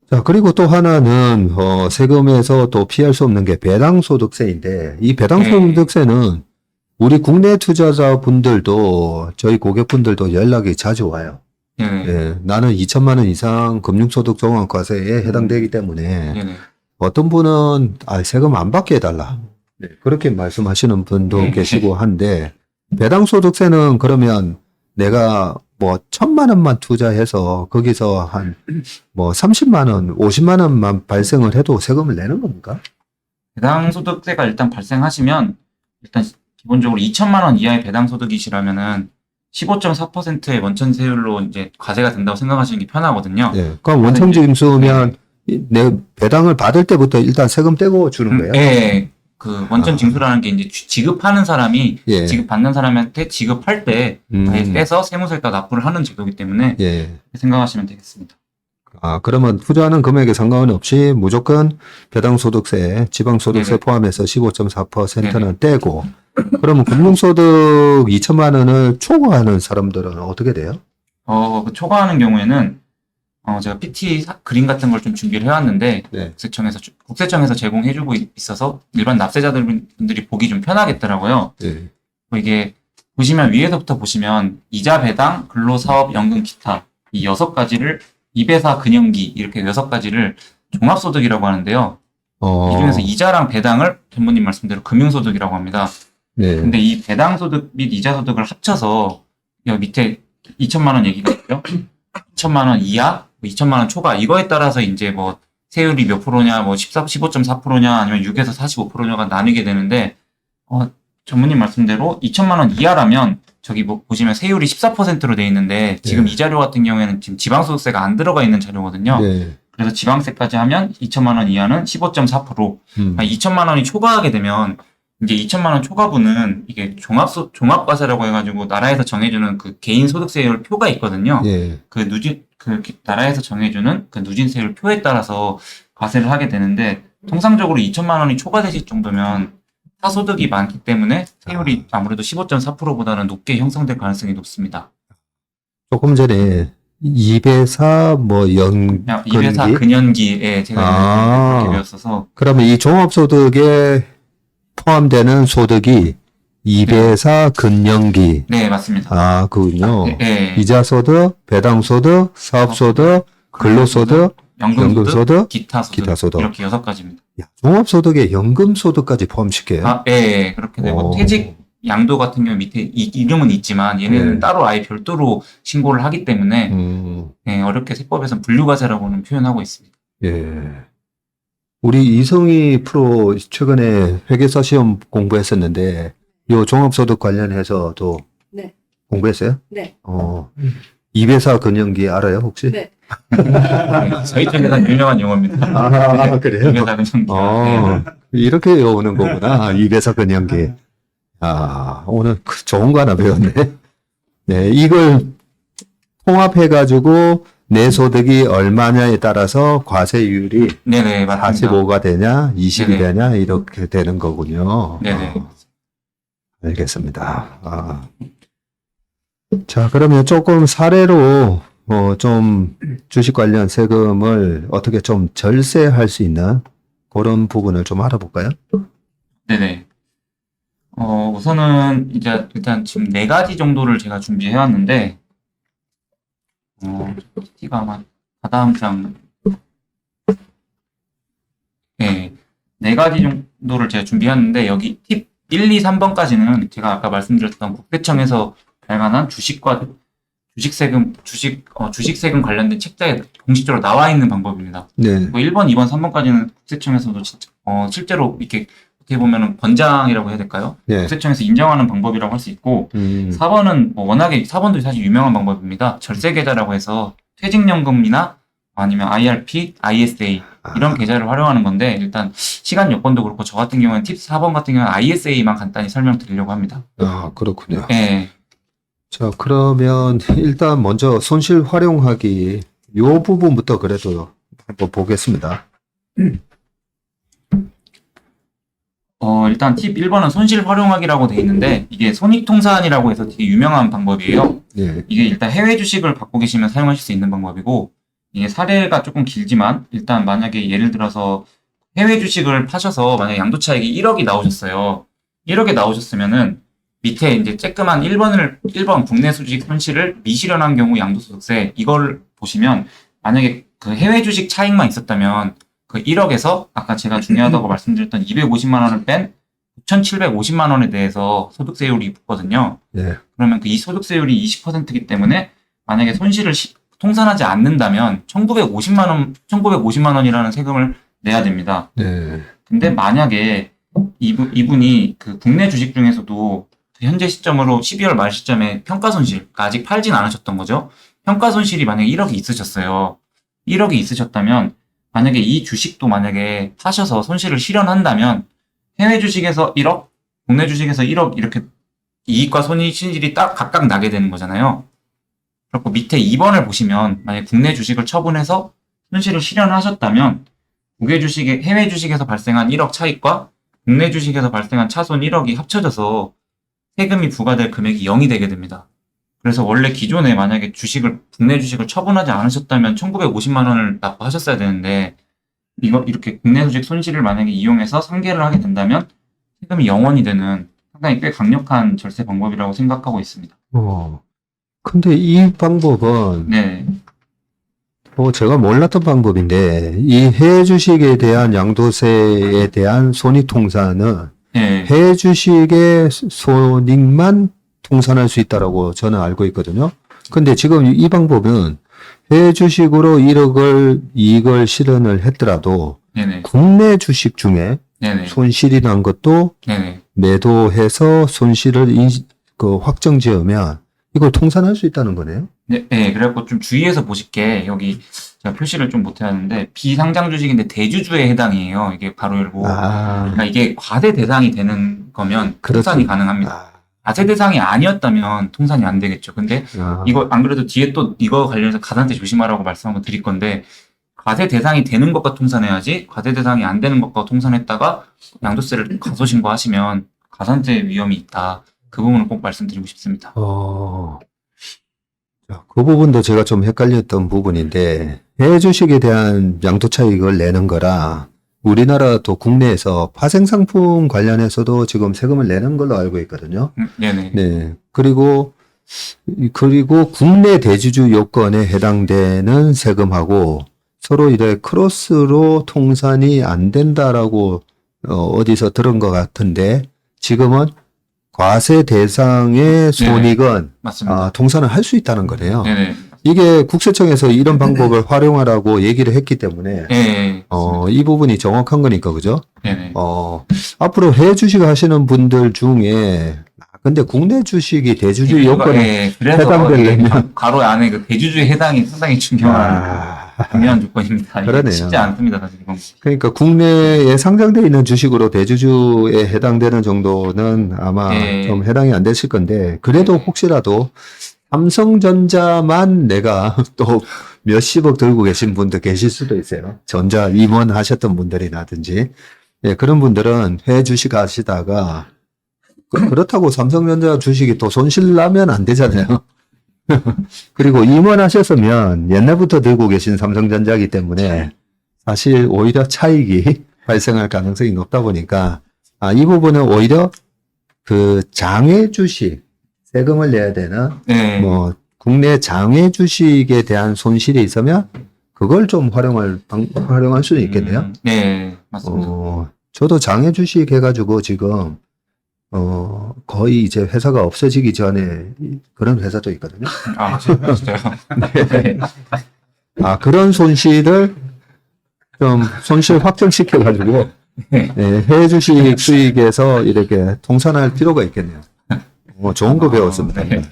자, 그리고 또 하나는 세금에서 또 피할 수 없는 게 배당소득세인데 이 배당소득세는 우리 국내 투자자분들도 저희 고객분들도 연락이 자주 와요. 네네. 예, 나는 2천만 원 이상 금융소득 종합과세에 해당되기 때문에 네네. 어떤 분은 세금 안 받게 해달라. 네, 그렇게 말씀하시는 분도 네. 계시고 한데 배당소득세는 그러면 내가 뭐 1,000만 원만 투자해서 거기서 한 뭐 30만 원, 50만 원만 발생을 해도 세금을 내는 겁니까? 배당소득세가 일단 발생하시면 일단 기본적으로 2천만 원 이하의 배당소득이시라면은 15.4%의 원천세율로 이제 과세가 된다고 생각하시는 게 편하거든요. 네. 그럼 원천징수면 내 배당을 받을 때부터 일단 세금 떼고 주는 거예요? 네. 그 원천징수라는 게 이제 지급하는 사람이 예. 지급받는 사람한테 지급할 때 아예 떼서 세무세가 납부를 하는 제도이기 때문에 예. 생각하시면 되겠습니다. 그러면 투자하는 금액에 상관없이 무조건 배당소득세, 지방소득세 네네. 포함해서 15.4%는 네네. 떼고, 그러면 금융소득 2천만 원을 초과하는 사람들은 어떻게 돼요? 그 초과하는 경우에는 제가 PT 그림 같은 걸 좀 준비를 해왔는데 네. 국세청에서 제공해주고 있어서 일반 납세자들분들이 보기 좀 편하겠더라고요. 네. 이게 보시면 위에서부터 보시면 이자 배당, 근로사업, 연금, 기타 이 6가지를 2배사 근영기 이렇게 6가지를 종합소득이라고 하는데요. 이 중에서 이자랑 배당을 전무님 말씀대로 금융소득이라고 합니다. 네. 근데 이 배당소득 및 이자소득을 합쳐서 여기 밑에 2천만 원 얘기가 있죠. 2천만 원 이하, 2천만 원 초과 이거에 따라서 이제 뭐 세율이 몇 프로냐, 뭐 15.4%냐 아니면 6에서 45%냐가 나뉘게 되는데 전무님 말씀대로 2천만 원 이하라면 저기 뭐 보시면 세율이 14%로 돼 있는데 지금 네. 이 자료 같은 경우에는 지금 지방소득세가 안 들어가 있는 자료거든요. 네. 그래서 지방세까지 하면 2천만 원 이하는 15.4%. 2천만 원이 초과하게 되면 이제 2천만 원 초과분은 이게 종합과세라고 해가지고 나라에서 정해주는 그 개인 소득세율 표가 있거든요. 예. 나라에서 정해주는 그 누진세율 표에 따라서 과세를 하게 되는데 통상적으로 2천만 원이 초과되실 정도면 사소득이 많기 때문에 세율이 아무래도 15.4%보다는 높게 형성될 가능성이 높습니다. 조금 전에 2배사 뭐 연금기? 2배사 근연기에 제가 그렇게 배웠어서 그러면 이 종합소득에 포함되는 소득이 2배사 근영기. 네, 맞습니다. 그군요. 네. 이자소득, 배당소득, 사업소득, 근로소득, 연금소득, 기타 소득. 이렇게 6가지입니다. 종합소득에 연금소득까지 포함시켜요. 네, 그렇게 되고 퇴직 양도 같은 경우 밑에 이름은 있지만 얘네는 따로 아예 별도로 신고를 하기 때문에 네, 어렵게 세법에서는 분류과세라고는 표현하고 있습니다. 예. 우리 이성희 프로 최근에 회계사 시험 공부했었는데 요 종합소득 관련해서도 네. 공부했어요? 네. 2배사 근영기 알아요 혹시? 네. 저희 쪽에서 유명한 용어입니다. 그래요? 2배사 근영기. 이렇게 오는 거구나. 2배사 근영기. 오늘 좋은 거 하나 배웠네. 네, 이걸 통합해가지고 내 소득이 얼마냐에 따라서 과세율이 네네, 맞습니다. 45가 되냐, 20이 네네. 되냐, 이렇게 되는 거군요. 네네. 알겠습니다. 자, 그러면 조금 사례로, 좀 주식 관련 세금을 어떻게 좀 절세할 수 있는 그런 부분을 좀 알아볼까요? 네네. 우선은 이제 일단 지금 네 가지 정도를 제가 준비해 왔는데, PPT가 아마 다다음 장, 네, 네 가지 정도를 제가 준비했는데, 여기 팁 1, 2, 3번까지는 제가 아까 말씀드렸던 국세청에서 발간한 주식세금 관련된 책자에 공식적으로 나와 있는 방법입니다. 네. 뭐 1번, 2번, 3번까지는 국세청에서도 진짜, 실제로 이렇게 어떻게 보면은 권장이라고 해야 될까요? 네. 국세청에서 인정하는 방법이라고 할 수 있고, 4번은 뭐 워낙에 4번도 사실 유명한 방법입니다. 절세 계좌라고 해서 퇴직연금이나 아니면 IRP, ISA 이런 계좌를 활용하는 건데 일단 시간 여건도 그렇고 저 같은 경우는 팁 4번 같은 경우는 ISA만 간단히 설명드리려고 합니다. 그렇군요. 네. 자, 그러면 일단 먼저 손실 활용하기 요 부분부터 그래도 한번 보겠습니다. 일단 팁 1번은 손실 활용하기라고 돼 있는데 이게 손익통산이라고 해서 되게 유명한 방법이에요. 네. 이게 일단 해외 주식을 갖고 계시면 사용하실 수 있는 방법이고 이게 사례가 조금 길지만 일단 만약에 예를 들어서 해외 주식을 파셔서 만약에 양도차익이 1억이 나오셨어요. 1억이 나오셨으면은 밑에 이제 쬐끄만 1번 국내 주식 손실을 미실현한 경우 양도소득세 이걸 보시면 만약에 그 해외 주식 차익만 있었다면 그 1억에서 아까 제가 중요하다고 말씀드렸던 250만 원을 뺀 9,750만 원에 대해서 소득세율이 붙거든요. 네. 그러면 그 이 소득세율이 20%이기 때문에 만약에 손실을 통산하지 않는다면 1,950만 원이라는 세금을 내야 됩니다. 네. 근데 만약에 이분이 그 국내 주식 중에서도 현재 시점으로 12월 말 시점에 평가 손실, 그러니까 아직 팔진 않으셨던 거죠. 평가 손실이 만약에 1억이 있으셨어요. 1억이 있으셨다면 만약에 이 주식도 만약에 파셔서 손실을 실현한다면 해외 주식에서 1억, 국내 주식에서 1억 이렇게 이익과 손실이 딱 각각 나게 되는 거잖아요. 그리고 밑에 2번을 보시면 만약에 국내 주식을 처분해서 손실을 실현하셨다면 해외 주식에서 발생한 1억 차익과 국내 주식에서 발생한 차손 1억이 합쳐져서 세금이 부과될 금액이 0이 되게 됩니다. 그래서 원래 기존에 만약에 국내 주식을 처분하지 않으셨다면 1,950만 원을 납부하셨어야 되는데, 이렇게 국내 주식 손실을 만약에 이용해서 상계를 하게 된다면 세금이 0원이 되는 상당히 꽤 강력한 절세 방법이라고 생각하고 있습니다. 근데 이 방법은 네. 제가 몰랐던 방법인데 이 해외 주식에 대한 양도세에 대한 손익통산은 네. 해외 주식의 손익만 통산할 수 있다라고 저는 알고 있거든요. 근데 지금 이 방법은 해외 주식으로 1억을 이익을 실현을 했더라도 네네. 국내 주식 중에 네네. 손실이 난 것도 네네. 매도해서 손실을 확정 지으면 이걸 통산할 수 있다는 거네요. 네, 네, 그래갖고 좀 주의해서 보실 게 여기 제가 표시를 좀 못해놨는데 비상장 주식인데 대주주에 해당이에요. 이게 바로 열고 그러니까 이게 과세 대상이 되는 거면 통산이 가능합니다. 과세 대상이 아니었다면 통산이 안 되겠죠. 근데 이거 안 그래도 뒤에 또 이거 관련해서 가산세 조심하라고 말씀 한번 드릴 건데 과세 대상이 되는 것과 통산해야지 과세 대상이 안 되는 것과 통산했다가 양도세를 과소신고하시면 가산세 위험이 있다. 그 부분을 꼭 말씀드리고 싶습니다. 자, 그 부분도 제가 좀 헷갈렸던 부분인데 해외 주식에 대한 양도차익을 내는 거라 우리나라 또 국내에서 파생상품 관련해서도 지금 세금을 내는 걸로 알고 있거든요. 네네. 네. 그리고 국내 대주주 요건에 해당되는 세금하고 서로 이래 크로스로 통산이 안 된다라고 어디서 들은 것 같은데 지금은 과세 대상의 손익은 맞습니다. 통산을 할 수 있다는 거네요. 네네. 이게 국세청에서 이런 방법을 활용하라고 얘기를 했기 때문에 네. 이 부분이 정확한 거니까 그죠? 네네. 앞으로 해외 주식 하시는 분들 중에 근데 국내 주식이 대주주 요건에 그래서 해당되려면 가로 안에 그 대주주의 해당이 상당히 중요한 조건입니다. 그러네요. 쉽지 않습니다, 사실 이건. 그러니까 국내에 상장되어 있는 주식으로 대주주에 해당되는 정도는 아마 좀 해당이 안 됐을 건데 그래도 혹시라도 삼성전자만 내가 또 몇십억 들고 계신 분들 계실 수도 있어요. 전자 임원하셨던 분들이라든지. 예, 그런 분들은 해외 주식 하시다가 그렇다고 삼성전자 주식이 또 손실 나면 안 되잖아요. 그리고 임원하셨으면 옛날부터 들고 계신 삼성전자이기 때문에 사실 오히려 차익이 발생할 가능성이 높다 보니까 이 부분은 오히려 그 장외 주식 세금을 내야 되는 네. 뭐 국내 장외 주식에 대한 손실이 있으면 그걸 좀 활용할 수는 있겠네요. 네, 맞습니다. 저도 장외 주식 해가지고 지금 거의 이제 회사가 없어지기 전에 그런 회사도 있거든요. 아, 진짜요? 네. 그런 손실을 좀 손실 확정시켜가지고 네, 해외 주식 수익에서 이렇게 통산할 필요가 있겠네요. 좋은 거 배웠습니다. 네.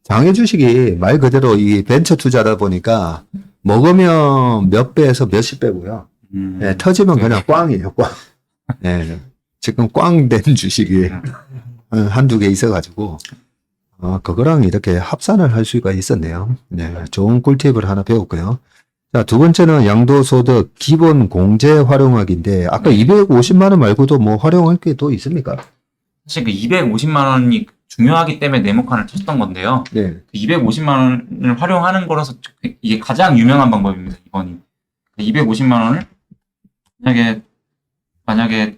장외 주식이 말 그대로 이 벤처 투자다 보니까 먹으면 몇 배에서 몇십 배고요. 네, 터지면 그냥 꽝이에요, 꽝. 네, 지금 꽝 된 주식이 한두 개 있어가지고, 그거랑 이렇게 합산을 할 수가 있었네요. 네, 좋은 꿀팁을 하나 배웠고요. 자, 두 번째는 양도소득 기본 공제 활용하기인데, 아까 250만 원 말고도 뭐 활용할 게 또 있습니까? 사실 그 250만 원이 중요하기 때문에 네모칸을 쳤던 건데요. 네. 그 250만 원을 활용하는 거라서 이게 가장 유명한 방법입니다, 이번이. 250만 원을 만약에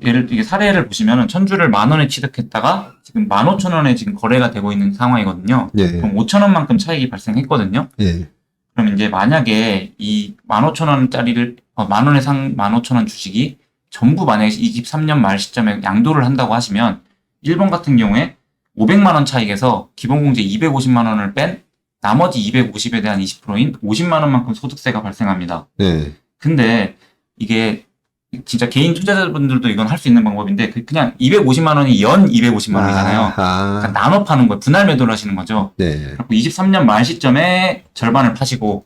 이게 사례를 보시면은 천주를 10,000원에 취득했다가 지금 15,000원에 지금 거래가 되고 있는 상황이거든요. 네. 그럼 5,000원만큼 차익이 발생했거든요. 네. 그럼 이제 만약에 이 15,000원짜리를 10,000원 주식이 전부 만약에 23년 말 시점에 양도를 한다고 하시면 1번 같은 경우에 500만 원 차익에서 기본공제 250만 원을 뺀 나머지 250에 대한 20%인 50만 원만큼 소득세가 발생합니다. 네. 근데 이게 진짜 개인 투자자분들도 이건 할 수 있는 방법인데 그냥 250만 원이 연 250만 원이잖아요. 그러니까 나눠 파는 거예요. 분할 매도를 하시는 거죠. 네. 23년 말 시점에 절반을 파시고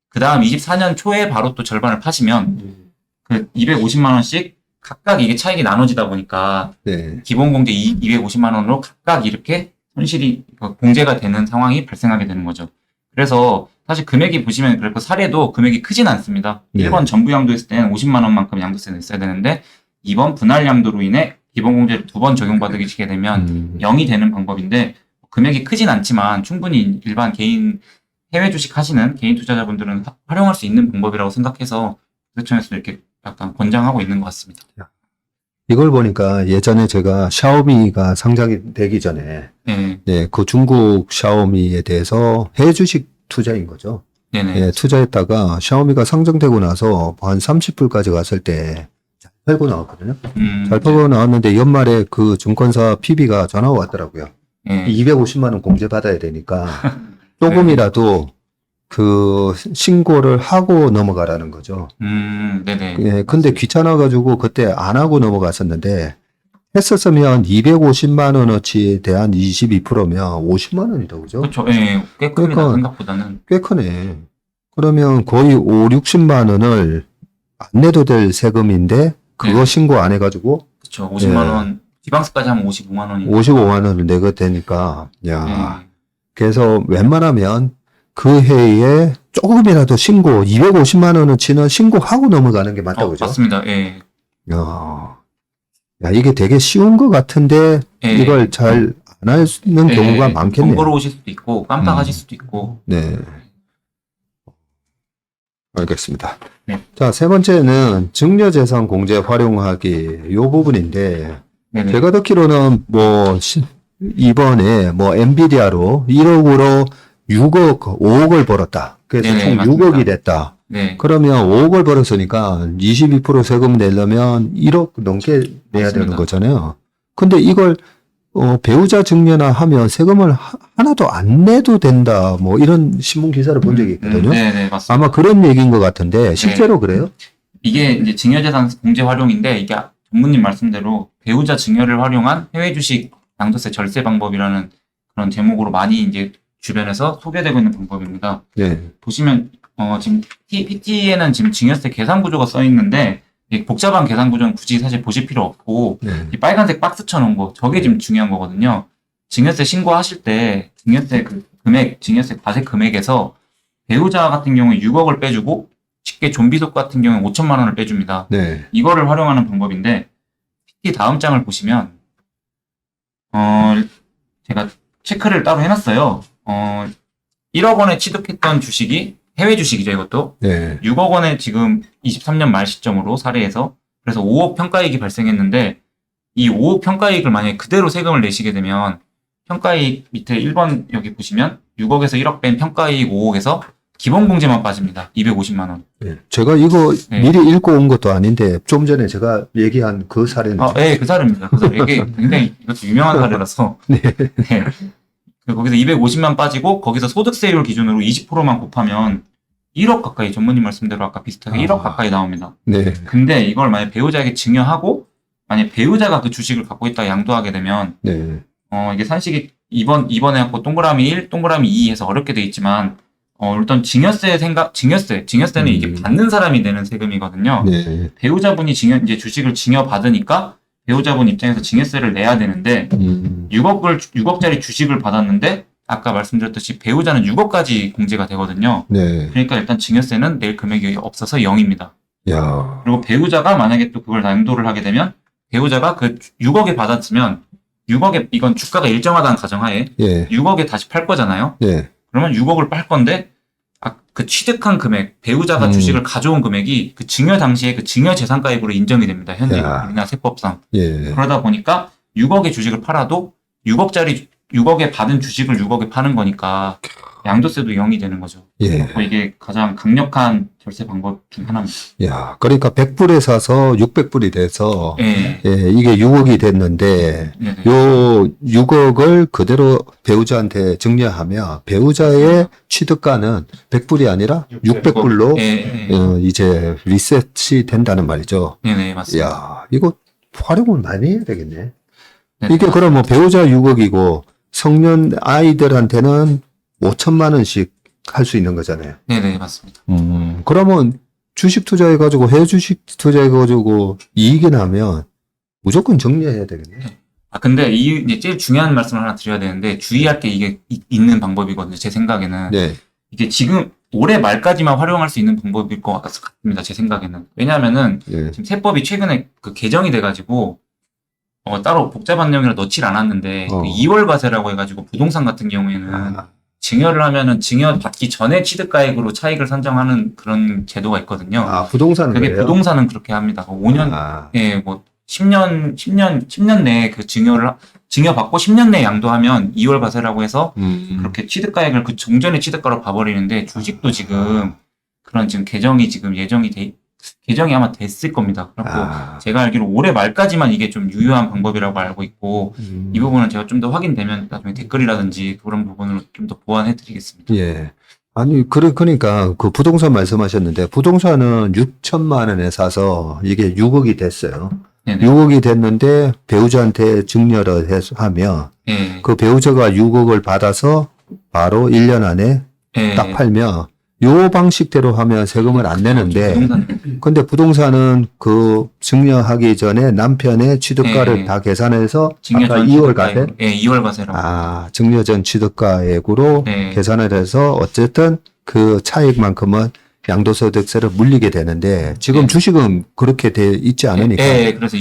그 다음 24년 초에 바로 또 절반을 파시면 그 250만 원씩 각각 이게 차익이 나눠지다 보니까 네. 기본 공제 250만 원으로 각각 이렇게 손실이 공제가 되는 상황이 발생하게 되는 거죠. 그래서 사실 금액이 보시면 그렇고 사례도 금액이 크진 않습니다. 네. 1번 전부 양도했을 때는 50만 원만큼 양도세는 있어야 되는데 2번 분할 양도로 인해 기본 공제를 2번 적용받게 되면 0이 되는 방법인데 금액이 크진 않지만 충분히 일반 개인 해외 주식 하시는 개인 투자자분들은 활용할 수 있는 방법이라고 생각해서 세청에서 이렇게 약간 권장하고 있는 것 같습니다. 이걸 보니까 예전에 제가 샤오미가 상장이 되기 전에 네, 네, 그 중국 샤오미에 대해서 해외 주식 투자인 거죠. 네네. 예, 투자했다가 샤오미가 상장되고 나서 한 30불까지 갔을 때 잘 팔고 나왔거든요. 잘 팔고 나왔는데 연말에 그 증권사 PB가 전화가 왔더라고요. 네. 250만 원 공제 받아야 되니까 조금이라도 그 신고를 하고 넘어가라는 거죠. 네네. 예, 근데 귀찮아가지고 그때 안 하고 넘어갔었는데 했었으면 250만 원어치에 대한 22%면 50만 원이다, 그죠? 그렇죠. 예, 꽤 큽니다. 그러니까 생각보다는. 꽤 크네. 그러면 거의 5, 60만 원을 안 내도 될 세금인데 그거 네. 신고 안 해가지고 그렇죠. 50만 원. 지방세까지 하면 55만 원이. 55만 원을 내게 되니까 야. 네. 그래서 웬만하면 그 해에 조금이라도 신고 250만 원어치는 신고하고 넘어가는 게 맞다고 그죠? 맞습니다. 예. 야, 이게 되게 쉬운 것 같은데 예. 이걸 잘 안 하는 예, 경우가 많겠네요. 번거로우실 수도 있고 깜빡하실 수도 있고. 네. 알겠습니다. 네. 자, 세 번째는 증여재산 공제 활용하기 요 부분인데 네네. 제가 듣기로는 이번에 엔비디아로 1억으로 5억을 벌었다. 그래서 네네, 총 맞습니다. 6억이 됐다. 네. 그러면 5억을 벌었으니까 22% 세금 내려면 1억 넘게 내야 맞습니다. 되는 거잖아요. 근데 이걸 배우자 증여나 하면 세금을 하나도 안 내도 된다. 뭐 이런 신문 기사를 본 적이 있거든요. 네네, 맞습니다. 아마 그런 얘기인 것 같은데 실제로 그래요? 이게 이제 증여재산 공제 활용인데 이게 전문님 말씀대로 배우자 증여를 활용한 해외 주식 양도세 절세 방법이라는 그런 제목으로 많이 이제 주변에서 소개되고 있는 방법입니다. 네. 보시면 지금 PT에는 지금 증여세 계산 구조가 써 있는데 이 복잡한 계산 구조는 굳이 사실 보실 필요 없고 네. 이 빨간색 박스 쳐놓은 거 저게 지금 중요한 거거든요. 증여세 신고하실 때 증여세 그 금액, 증여세 과세 금액에서 배우자 같은 경우에 6억을 빼주고 쉽게 좀비속 같은 경우에 5천만 원을 빼줍니다. 네. 이거를 활용하는 방법인데 PT 다음 장을 보시면 제가 체크를 따로 해놨어요. 1억 원에 취득했던 주식이 해외 주식이죠, 이것도. 네. 6억 원에 지금 23년 말 시점으로 사례해서 그래서 5억 평가이익이 발생했는데 이 5억 평가이익을 만약에 그대로 세금을 내시게 되면 평가이익 밑에 1번 여기 보시면 6억에서 1억 뺀 평가이익 5억에서 기본공제만 빠집니다. 250만 원. 네. 제가 이거 네. 미리 읽고 온 것도 아닌데 좀 전에 제가 얘기한 그 사례는 네, 그 사례입니다. 그래서 이게 굉장히 이것도 유명한 사례라서. 네. 네. 거기서 250만 빠지고 거기서 소득세율 기준으로 20%만 곱하면 1억 가까이 전무님 말씀대로 아까 비슷하게 1억 가까이 나옵니다. 네. 근데 이걸 만약 배우자에게 증여하고 만약 배우자가 그 주식을 갖고 있다 양도하게 되면 네. 이게 산식이 이번에 갖고 동그라미 1, 동그라미 2 해서 어렵게 돼 있지만 일단 증여세는 이게 받는 사람이 내는 세금이거든요. 네. 배우자분이 이제 주식을 증여받으니까 배우자분 입장에서 증여세를 내야 되는데 6억짜리 주식을 받았는데 아까 말씀드렸듯이 배우자는 6억까지 공제가 되거든요. 네. 그러니까 일단 증여세는 낼 금액이 없어서 0입니다. 야. 그리고 배우자가 만약에 또 그걸 양도를 하게 되면 배우자가 그 6억에 받았으면 6억에 이건 주가가 일정하다는 가정하에 예. 6억에 다시 팔 거잖아요. 네. 그러면 6억을 팔 건데 그 취득한 금액, 배우자가 주식을 가져온 금액이 그 증여 당시에 그 증여 재산가액으로 인정이 됩니다. 현재 야. 우리나라 세법상. 예. 그러다 보니까 6억의 주식을 팔아도 6억에 받은 주식을 6억에 파는 거니까 양도세도 0이 되는 거죠. 예. 이게 가장 강력한 절세 방법 중 하나입니다. 야, 그러니까 100불에 사서 600불이 돼서 네. 예, 이게 6억이 됐는데 네네. 요 6억을 그대로 배우자한테 증여하면 배우자의 취득가는 100불이 아니라 600불로 네. 이제 리셋이 된다는 말이죠. 네네, 맞습니다. 야, 이거 활용을 많이 해야 되겠네. 네네. 이게 그럼 뭐 배우자 6억이고 성년 아이들한테는 5천만 원씩 할 수 있는 거잖아요. 네네, 맞습니다. 그러면 주식 투자해가지고 해외 주식 투자해가지고 이익이 나면 무조건 정리해야 되겠네. 근데 이제 제일 중요한 말씀을 하나 드려야 되는데 주의할 게 이게 있는 방법이거든요. 제 생각에는. 네. 이게 지금 올해 말까지만 활용할 수 있는 방법일 것 같습니다. 제 생각에는. 왜냐하면은 예. 지금 세법이 최근에 그 개정이 돼가지고 따로 복잡한 내용이라 넣질 않았는데 그 2월 과세라고 해가지고 부동산 같은 경우에는 증여를 하면은 증여 받기 전에 취득가액으로 차익을 산정하는 그런 제도가 있거든요. 부동산은 그게 그래요? 부동산은 그렇게 합니다. 5년, 예, 뭐 10년 내에 그 증여 받고 10년 내에 양도하면 2월 과세라고 해서 그렇게 취득가액을 그 종전의 취득가로 봐버리는데 주식도 지금 그런 지금 개정이 아마 됐을 겁니다. 그래서 제가 알기로 올해 말까지만 이게 좀 유효한 방법이라고 알고 있고 이 부분은 제가 좀 더 확인되면 나중에 댓글이라든지 그런 부분을 좀 더 보완해 드리겠습니다. 예. 아니, 그러니까 그 부동산 말씀하셨는데 부동산은 6천만 원에 사서 이게 6억이 됐어요. 네네. 6억이 됐는데 배우자한테 증여를 하면 예. 그 배우자가 6억을 받아서 바로 1년 안에 예. 딱 팔면 요 방식대로 하면 세금을 안 내는데 근데 부동산은 그 증여하기 전에 남편의 취득가를 네. 다 계산해서 증여 아까 전 2월 가세? 예, 2월 과세라고. 증여 전 취득가액으로 네. 계산을 해서 어쨌든 그 차익만큼은 양도소득세를 물리게 되는데 지금 네. 주식은 그렇게 돼 있지 않으니까. 예, 그래서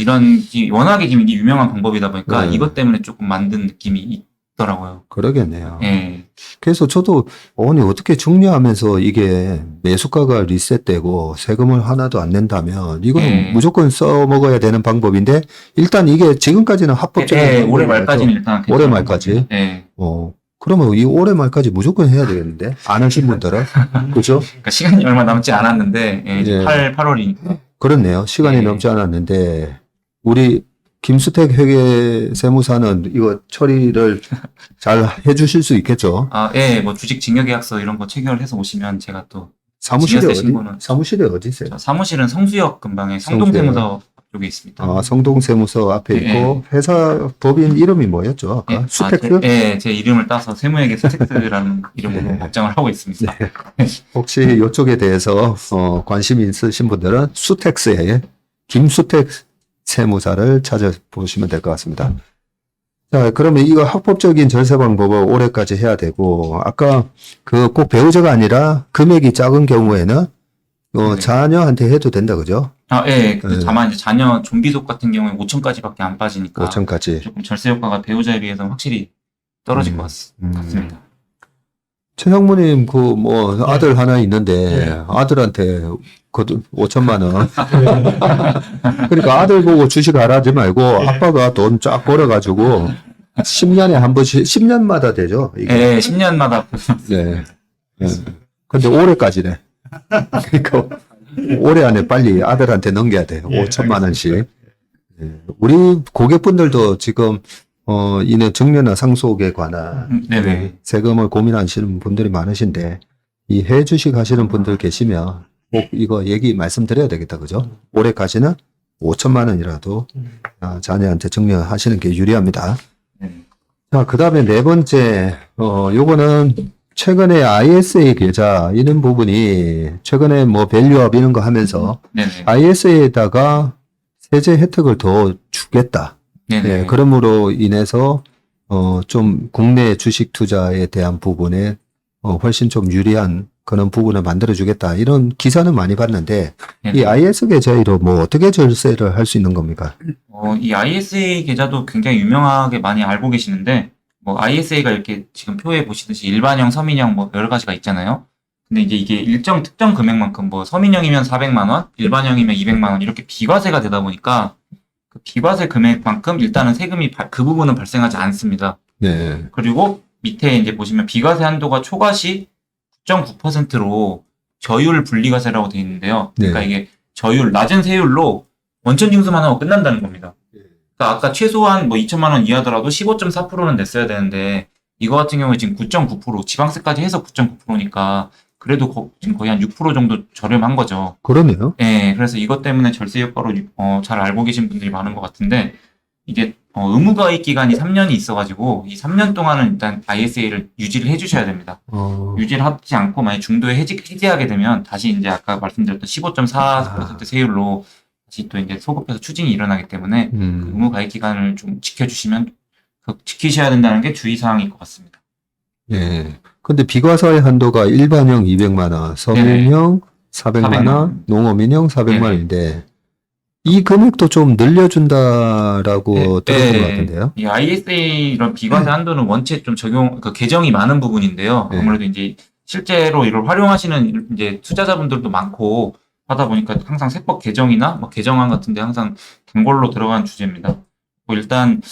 워낙에 지금 이게 유명한 방법이다 보니까 네. 이것 때문에 조금 만든 느낌이 있더라고요. 그러겠네요. 예. 그래서 저도 아니 어떻게 증여하면서 이게 매수가가 리셋되고 세금을 하나도 안 낸다면 이거는 네. 무조건 써먹어야 되는 방법인데 일단 이게 지금까지는 합법적인 예, 방법인 올해 거죠. 말까지는 일단 올해 말까지? 예. 그러면 이 올해 말까지 무조건 해야 되겠는데 안 하신 분들은 그죠? 그러니까 시간이 얼마 남지 않았는데 예, 이제 예. 8월이니까. 그렇네요. 시간이 네. 넘지 않았는데 우리 김수택 회계 세무사는 이거 처리를 잘 해주실 수 있겠죠? 예, 뭐 주식 증여 계약서 이런 거 체결해서 오시면 제가 또 사무실이 증여세 어디? 신고는- 사무실이 어디세요? 사무실은 성수역 근방에 성수역. 성동세무서 쪽에 있습니다. 성동세무서 앞에 네, 있고 회사 법인 이름이 뭐였죠? 아까 수텍스? 제 이름을 따서 세무회계 수텍스라는 이름으로 네. 법정을 하고 있습니다. 혹시 이쪽에 대해서 관심 있으신 분들은 수텍스의 김수택 세무사를 찾아보시면 될 것 같습니다. 자, 그러면 이거 합법적인 절세 방법을 올해까지 해야 되고, 아까 그 꼭 배우자가 아니라 금액이 작은 경우에는 네. 자녀한테 해도 된다, 그죠? 예. 네. 다만 이제 자녀 좀비속 같은 경우에 5천까지밖에 안 빠지니까 5천까지. 조금 절세 효과가 배우자에 비해서는 확실히 떨어질 것 같습니다. 최상무님, 아들 하나 있는데, 네. 아들한테 5천만 원. 그러니까 아들 보고 주식 하라지 말고, 아빠가 돈 쫙 벌어가지고, 10년에 한 번씩, 10년마다 되죠, 이게. 예, 10년마다 네. 네. 근데 올해까지네. 그러니까, 올해 안에 빨리 아들한테 넘겨야 돼요. 예, 5천만 원씩. 네. 우리 고객분들도 지금, 이는 증여나 상속에 관한 네네. 세금을 고민하시는 분들이 많으신데, 이 해주식 하시는 분들 계시면 꼭 이거 얘기 말씀드려야 되겠다, 그죠? 올해까지는 5천만 원이라도 자녀한테 증여하시는 게 유리합니다. 네. 자, 그 다음에 네 번째, 요거는 최근에 ISA 계좌 이런 부분이 최근에 뭐 밸류업 이런 거 하면서 네네. ISA에다가 세제 혜택을 더 주겠다. 네네. 네, 그러므로 인해서 좀 국내 주식 투자에 대한 부분에 훨씬 좀 유리한 그런 부분을 만들어주겠다. 이런 기사는 많이 봤는데 네네. 이 IS 계좌로 뭐 어떻게 절세를 할 수 있는 겁니까? 이 ISA 계좌도 굉장히 유명하게 많이 알고 계시는데, 뭐 ISA가 이렇게 지금 표에 보시듯이 일반형, 서민형 뭐 여러 가지가 있잖아요. 근데 이제 이게 일정 특정 금액만큼 뭐 서민형이면 400만 원, 일반형이면 200만 원 이렇게 비과세가 되다 보니까 그 비과세 금액만큼 일단은 세금이 그 부분은 발생하지 않습니다. 네. 그리고 밑에 이제 보시면 비과세 한도가 초과시 9.9%로 저율 분리과세라고 되어 있는데요. 그러니까 네. 이게 저율, 낮은 세율로 원천 징수만 하고 끝난다는 겁니다. 그러니까 아까 최소한 뭐 2천만 원 이하더라도 15.4%는 냈어야 되는데 이거 같은 경우에 지금 9.9%, 지방세까지 해서 9.9%니까 그래도 지금 거의 한 6% 정도 저렴한 거죠. 그러네요. 예, 그래서 이것 때문에 절세 효과로 잘 알고 계신 분들이 많은 것 같은데 이게 의무가입 기간이 3년이 있어가지고 이 3년 동안은 일단 ISA를 유지를 해주셔야 됩니다. 유지를 하지 않고 만약 중도에 해지하게 되면 다시 이제 아까 말씀드렸던 15.4% 세율로 다시 또 이제 소급해서 추징이 일어나기 때문에 그 의무가입 기간을 좀 지켜주시면 지키셔야 된다는 게 주의사항일 것 같습니다. 예. 근데 비과세 한도가 일반형 200만 원, 서민형 400만 원, 농어민형 400만 네네. 원인데 이 금액도 좀 늘려준다라고 들었던 것 같은데요. 이 ISA 이런 비과세 한도는 원체 좀 개정이 많은 부분인데요. 네. 아무래도 이제 실제로 이걸 활용하시는 이제 투자자분들도 많고 하다 보니까 항상 세법 개정이나 뭐 개정안 같은데 항상 단골로 들어간 주제입니다. 뭐 일단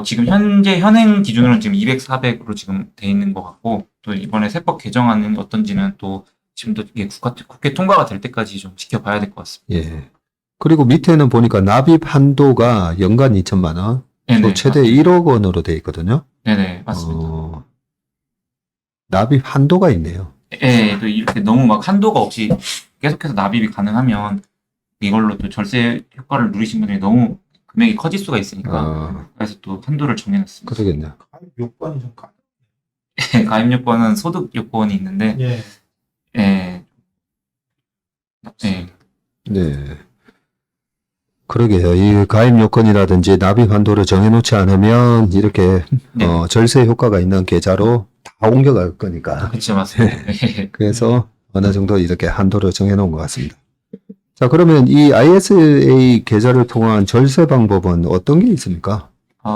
지금 현재 현행 기준으로는 지금 200, 400으로 지금 돼 있는 것 같고 또 이번에 세법 개정안은 어떤지는 또 지금도 이게 국회 통과가 될 때까지 좀 지켜봐야 될 것 같습니다. 예. 그리고 밑에는 보니까 납입 한도가 연간 2천만 원, 네네, 또 최대 맞습니다. 1억 원으로 돼 있거든요. 네네, 맞습니다. 납입 한도가 있네요. 예, 또 이렇게 너무 막 한도가 없이 계속해서 납입이 가능하면 이걸로 또 절세 효과를 누리신 분들이 너무 금액이 커질 수가 있으니까 그래서 또 한도를 정해놨습니다. 그러겠네요. 요건이 좀 가입 요건은 소득 요건이 있는데 예. 예. 네. 네. 그러게요. 이 가입 요건이라든지 납입 한도를 정해놓지 않으면 이렇게 네. 절세 효과가 있는 계좌로 다 옮겨갈 거니까. 그렇죠, 맞습니다. 네. 그래서 어느 정도 이렇게 한도를 정해놓은 것 같습니다. 자, 그러면 이 ISA 계좌를 통한 절세 방법은 어떤 게 있습니까?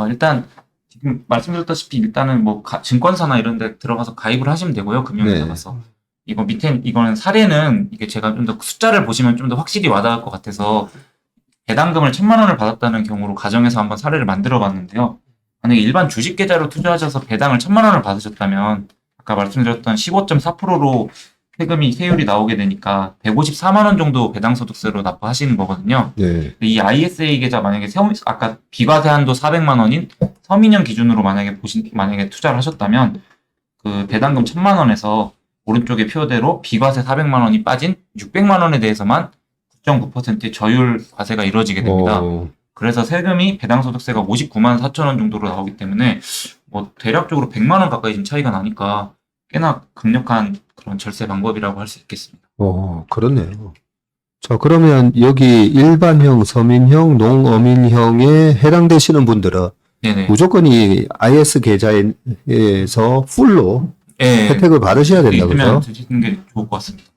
일단 지금 말씀드렸다시피 일단은 뭐 증권사나 이런 데 들어가서 가입을 하시면 되고요. 금융에 네. 가서. 이거 밑에 이거는 사례는 이게 제가 좀 더 숫자를 보시면 좀 더 확실히 와닿을 것 같아서 배당금을 1,000만 원을 받았다는 경우로 가정해서 한번 사례를 만들어 봤는데요. 만약에 일반 주식 계좌로 투자하셔서 배당을 1,000만 원을 받으셨다면 아까 말씀드렸던 15.4%로 세율이 나오게 되니까 154만 원 정도 배당소득세로 납부하시는 거거든요. 네. 이 ISA 계좌 만약에 아까 비과세 한도 400만 원인 서민형 기준으로 만약에 투자를 하셨다면 그 배당금 1,000만 원에서 오른쪽의 표대로 비과세 400만 원이 빠진 600만 원에 대해서만 9.9%의 저율 과세가 이루어지게 됩니다. 그래서 세금이 배당소득세가 59만 4천 원 정도로 나오기 때문에 뭐 대략적으로 100만 원 가까이 지금 차이가 나니까 꽤나 강력한 그런 절세 방법이라고 할 수 있겠습니다. 그렇네요. 자, 그러면 여기 일반형, 서민형, 농어민형에 해당되시는 분들은 네네. 무조건 이 IS 계좌에서 풀로 예. 혜택을 받으셔야 된다, 있으면 그죠? 드시는 게 좋을 것 같습니다.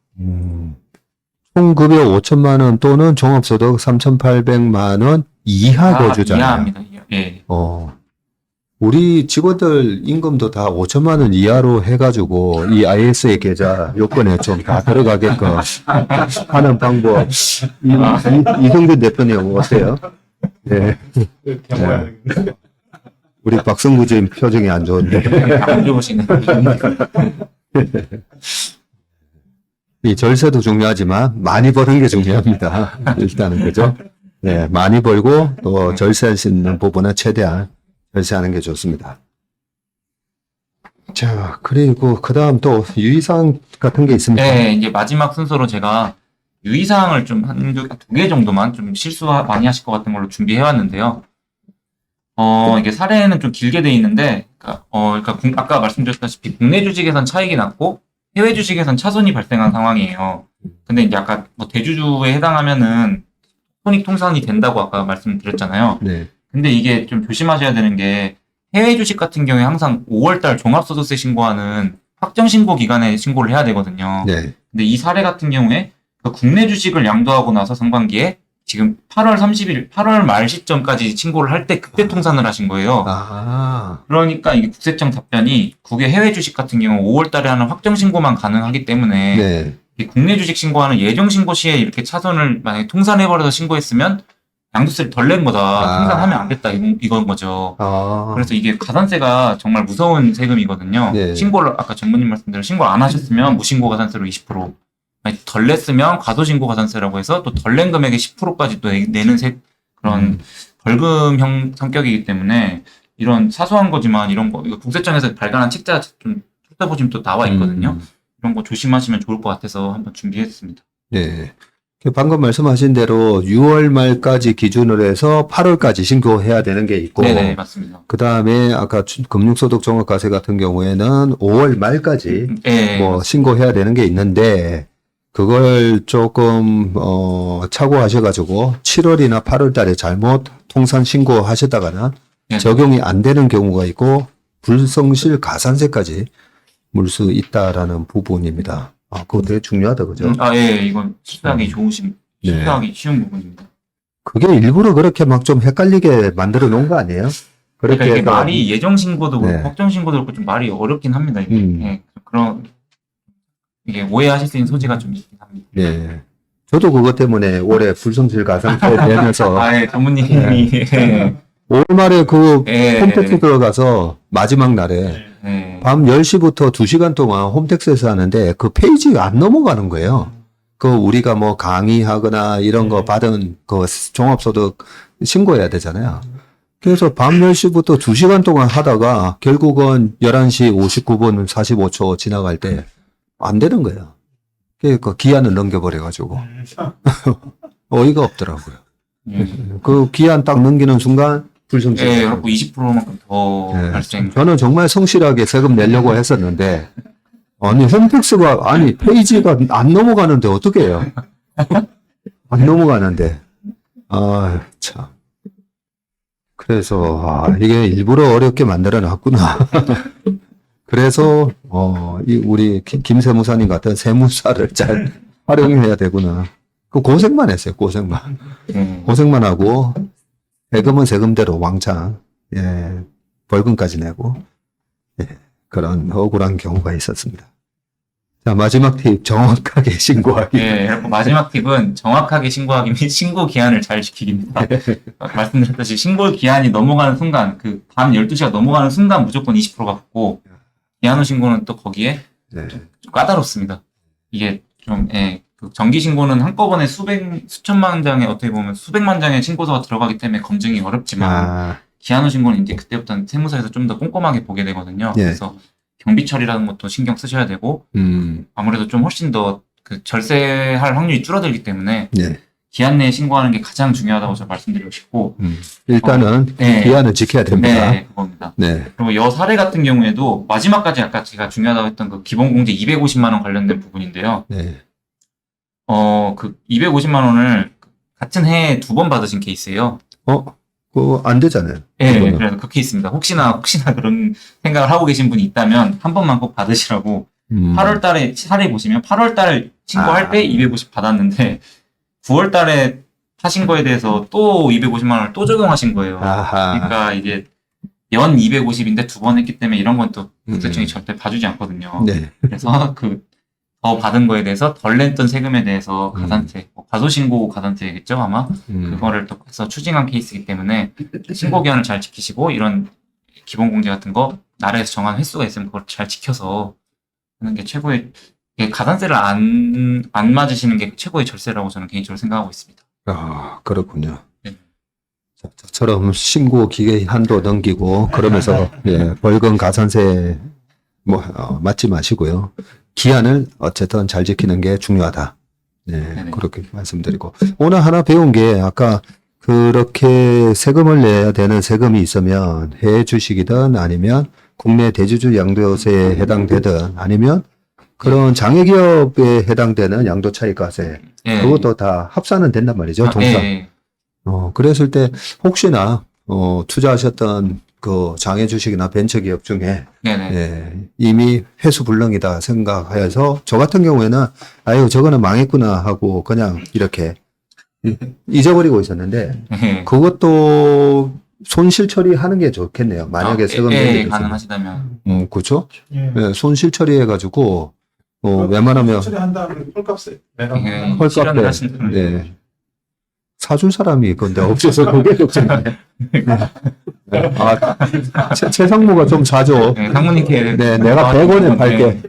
총 급여 5천만 원 또는 종합소득 3,800만 원 이하 거주자예요. 이해합니다. 예. 우리 직원들 임금도 다 5천만 원 이하로 해가지고 이 IS의 계좌 요건에 좀 다 들어가게끔 하는 방법. 이승준 대표님 어때요? 네. 우리 박성구 지금 표정이 안 좋은데. 안 좋으시네. 이 절세도 중요하지만 많이 버는 게 중요합니다. 일단은 그죠? 네, 많이 벌고 또 절세할 수 있는 부분은 최대한 절세하는 게 좋습니다. 자, 그리고 그 다음 또 유의사항 같은 게 있습니까? 네, 이제 마지막 순서로 제가 유의사항을 좀 두 개 정도만 좀 실수 많이 하실 것 같은 걸로 준비해 왔는데요. 이게 사례는 좀 길게 돼 있는데, 그러니까 아까 말씀드렸다시피 국내 주식에선 차익이 났고 해외 주식에선 차손이 발생한 상황이에요. 근데 이제 아까 뭐 대주주에 해당하면은 손익 통산이 된다고 아까 말씀드렸잖아요. 네. 근데 이게 좀 조심하셔야 되는 게 해외 주식 같은 경우에 항상 5월달 종합소득세 신고하는 확정 신고 기간에 신고를 해야 되거든요. 네. 근데 이 사례 같은 경우에 그 국내 주식을 양도하고 나서 상반기에 지금 8월 30일, 8월 말 시점까지 신고를 할 때 그때 통산을 하신 거예요. 그러니까 이게 국세청 답변이 국외 해외 주식 같은 경우 5월 달에 하는 확정 신고만 가능하기 때문에 네. 이 국내 주식 신고하는 예정 신고 시에 이렇게 차손을 만약에 통산해버려서 신고했으면 양도세를 덜 낸 거다. 통산하면 안 됐다. 이건 거죠. 그래서 이게 가산세가 정말 무서운 세금이거든요. 네. 신고를, 아까 전무님 말씀대로 신고 안 하셨으면 무신고 가산세로 20%, 덜 냈으면 과도신고 가산세라고 해서 또 덜 낸 금액의 10%까지 또 내는 그런 벌금형 성격이기 때문에 이런 사소한 거지만 이런 거, 이거 국세청에서 발간한 책자 좀 찾아보시면 또 나와 있거든요. 이런 거 조심하시면 좋을 것 같아서 한번 준비했습니다. 네. 방금 말씀하신 대로 6월 말까지 기준으로 해서 8월까지 신고해야 되는 게 있고, 네네, 맞습니다. 그 다음에 아까 금융소득 종합과세 같은 경우에는 5월 말까지 네, 뭐 신고해야 되는 게 있는데, 그걸 조금 착오하셔가지고 7월이나 8월 달에 잘못 통산 신고하셨다가는 네. 적용이 안 되는 경우가 있고 불성실 가산세까지 물 수 있다라는 부분입니다. 그거 되게 중요하다, 그죠? 예, 이건 실수하기 실수하기 쉬운 부분입니다. 그게 일부러 그렇게 막 좀 헷갈리게 만들어 놓은 거 아니에요? 그러니까 이게 해서- 말이 예정 신고도 그렇고 네. 확정 신고도 그렇고 좀 말이 어렵긴 합니다. 이게. 음. 그런 이게 오해하실 수 있는 소지가 좀 있긴 합니다. 네. 저도 그것 때문에 올해 불성실 가산세 내면서 예, 전무님이 예. 5월 말에 그 예. 홈택스 들어가서 마지막 날에 예. 밤 10시부터 2시간 동안 홈택스에서 하는데 그 페이지가 안 넘어가는 거예요. 그 우리가 뭐 강의하거나 이런 거 받은 그 종합소득 신고해야 되잖아요. 그래서 밤 10시부터 2시간 동안 하다가 결국은 11시 59분 45초 지나갈 때 안 되는 거예요. 그 기한을 넘겨버려가지고. 어이가 없더라고요. 그 기한 딱 넘기는 순간 불성실. 예, 그렇고 20%만큼 더 네. 발생. 저는 정말 성실하게 세금 내려고 했었는데, 아니, 홈택스가, 아니, 페이지가 안 넘어가는데 어떻게 해요? 안 넘어가는데. 참. 그래서, 이게 일부러 어렵게 만들어 놨구나. 그래서, 우리 김세무사님 같은 세무사를 잘 활용해야 되구나. 그 고생만 했어요, 고생만. 고생만 하고, 세금은 세금대로 왕창, 벌금까지 내고, 그런 억울한 경우가 있었습니다. 자, 마지막 팁, 정확하게 신고하기. 예, 그리고 마지막 팁은 정확하게 신고하기 및 신고 기한을 잘 지키기입니다. 말씀드렸듯이 신고 기한이 넘어가는 순간, 그 밤 12시가 넘어가는 순간 무조건 20%가 붙고, 기한 후 신고는 또 거기에 네. 좀 까다롭습니다. 이게 좀, 그 정기 신고는 한꺼번에 수천만 장의 어떻게 보면 수백만 장의 신고서가 들어가기 때문에 검증이 어렵지만, 기한 후 신고는 이제 그때부터는 세무서에서 좀 더 꼼꼼하게 보게 되거든요. 예. 그래서 경비 처리라는 것도 신경 쓰셔야 되고, 아무래도 좀 훨씬 더 그 절세할 확률이 줄어들기 때문에, 네. 기한 내에 신고하는 게 가장 중요하다고 제가 말씀드리고 싶고, 일단은 네. 기한을 지켜야 됩니다. 네, 그겁니다. 네. 그리고 여 사례 같은 경우에도 마지막까지 아까 제가 중요하다고 했던 그 기본공제 250만 원 관련된 부분인데요. 네. 그 250만 원을 같은 해에 두 번 받으신 케이스예요. 그거 안 되잖아요. 예, 그거는. 그래서 그렇게 있습니다. 혹시나 그런 생각을 하고 계신 분이 있다면 한 번만 꼭 받으시라고. 8월 달에 차례 보시면 8월 달 신고할 때 250 받았는데 9월 달에 하신 거에 대해서 또 250만 원을 또 적용하신 거예요. 아하. 그러니까 이게 연 250인데 두 번 했기 때문에 이런 건 또 국세청이 절대 봐주지 않거든요. 네. 그래서 더 받은 거에 대해서 덜 냈던 세금에 대해서 가산세, 과소신고 가산세겠죠 아마. 그거를 또 해서 추징한 케이스이기 때문에 신고 기한을 잘 지키시고 이런 기본 공제 같은 거 나라에서 정한 횟수가 있으면 그걸 잘 지켜서 하는 게 최고의, 이게 가산세를 안 맞으시는 게 최고의 절세라고 저는 개인적으로 생각하고 있습니다. 아, 그렇군요. 네. 자, 저처럼 신고 기계 한도 넘기고 그러면서 예, 벌금 가산세 맞지 마시고요. 기한을 어쨌든 잘 지키는 게 중요하다. 네, 네네. 그렇게 말씀드리고 오늘 하나 배운 게 아까 그렇게 세금을 내야 되는 세금이 있으면 해외 주식이든 아니면 국내 대주주 양도세에 해당되든 아니면 그런 장외기업에 해당되는 양도차익과세 예. 그것도 다 합산은 된단 말이죠. 동사. 예. 그랬을 때 혹시나 투자하셨던 그 장외 주식이나 벤처기업 중에 네네. 예, 이미 회수 불능이다 생각해서 저 같은 경우에는 아유 저거는 망했구나 하고 그냥 이렇게 잊어버리고 있었는데 예. 그것도 손실 처리하는 게 좋겠네요. 만약에 세금 예, 내게 가능하시다면. 그렇죠? 예. 예, 손실 처리해가지고 웬만하면 처리한 다음에 헐값에 내가 예. 헐값에 실현을 하신다면. 네. 사줄 사람이 근데 없어서 그게 걱정이네. 아, 최상무가 좀 사줘. 네, 상무님께. 네, 내가 100원에 팔게.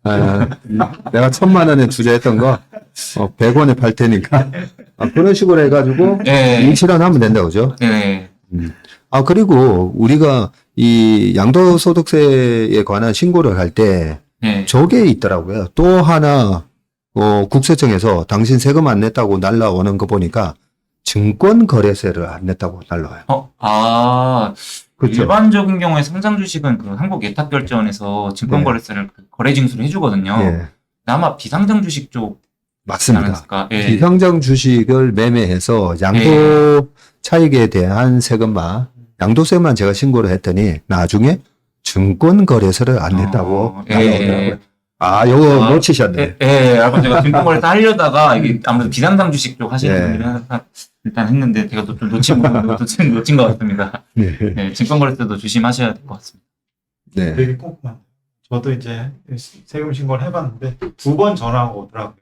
아, 내가 1000만 원에 투자했던 거 100원에 팔 테니까. 그런 식으로 해가지고 예. 실현하면 된다 그죠? 네. 그리고 우리가 이 양도소득세에 관한 신고를 할 때 네. 저게 있더라고요. 또 하나 국세청에서 당신 세금 안 냈다고 날라오는 거 보니까 증권거래세를 안 냈다고 날라와요. 그렇죠? 일반적인 경우에 상장 주식은 그 한국예탁결제원에서 증권거래세를 그 거래징수를 해주거든요. 예, 근데 아마 비상장 주식 쪽 맞습니다. 않았을까? 예. 비상장 주식을 매매해서 양도 차익에 대한 세금만, 양도세만 제가 신고를 했더니 나중에 증권거래세를 안 냈다고 날라오더라고요. 요거 놓치셨네. 아까 제가 증권거래세 하려다가 이게 아무래도 비상장 주식 쪽 하시는 예. 분들은 일단 했는데 제가 좀 놓친 것 같습니다. 네. 네, 증권거래세도 조심하셔야 될 것 같습니다. 네. 되게 꼼꼼한. 저도 이제 세금 신고를 해봤는데 2번 전화가 오더라고요.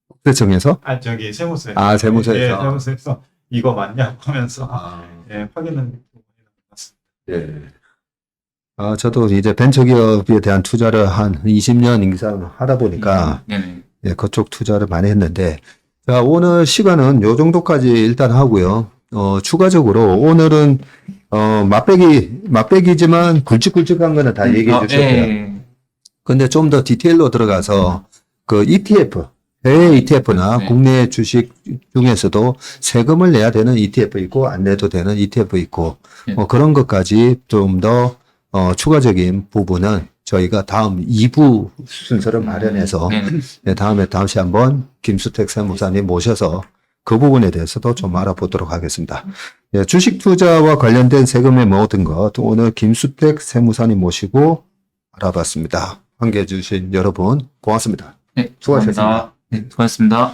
국세청에서? 저기 세무서에. 세무서에서. 예, 세무서에서 이거 맞냐고 하면서 확인은 맞습니다. 예. 저도 이제 벤처기업에 대한 투자를 한 20년 이상 하다 보니까 네네. 예, 그쪽 투자를 많이 했는데, 자, 오늘 시간은 요 정도까지 일단 하고요. 추가적으로 오늘은, 맛배기지만 굵직굵직한 거는 다 얘기해 주셨고요. 예. 근데 좀 더 디테일로 들어가서 그 ETF, 해외 ETF나 네. 국내 주식 중에서도 세금을 내야 되는 ETF 있고 안 내도 되는 ETF 있고, 네. 그런 것까지 좀 더 추가적인 부분은 저희가 다음 2부 순서를 마련해서 네네. 다음에 한번 김수택 세무사님 모셔서 그 부분에 대해서도 좀 알아보도록 하겠습니다. 예, 주식 투자와 관련된 세금의 모든 것 오늘 김수택 세무사님 모시고 알아봤습니다. 함께해 주신 여러분 고맙습니다. 네, 수고하셨습니다. 감사합니다. 네, 수고하셨습니다.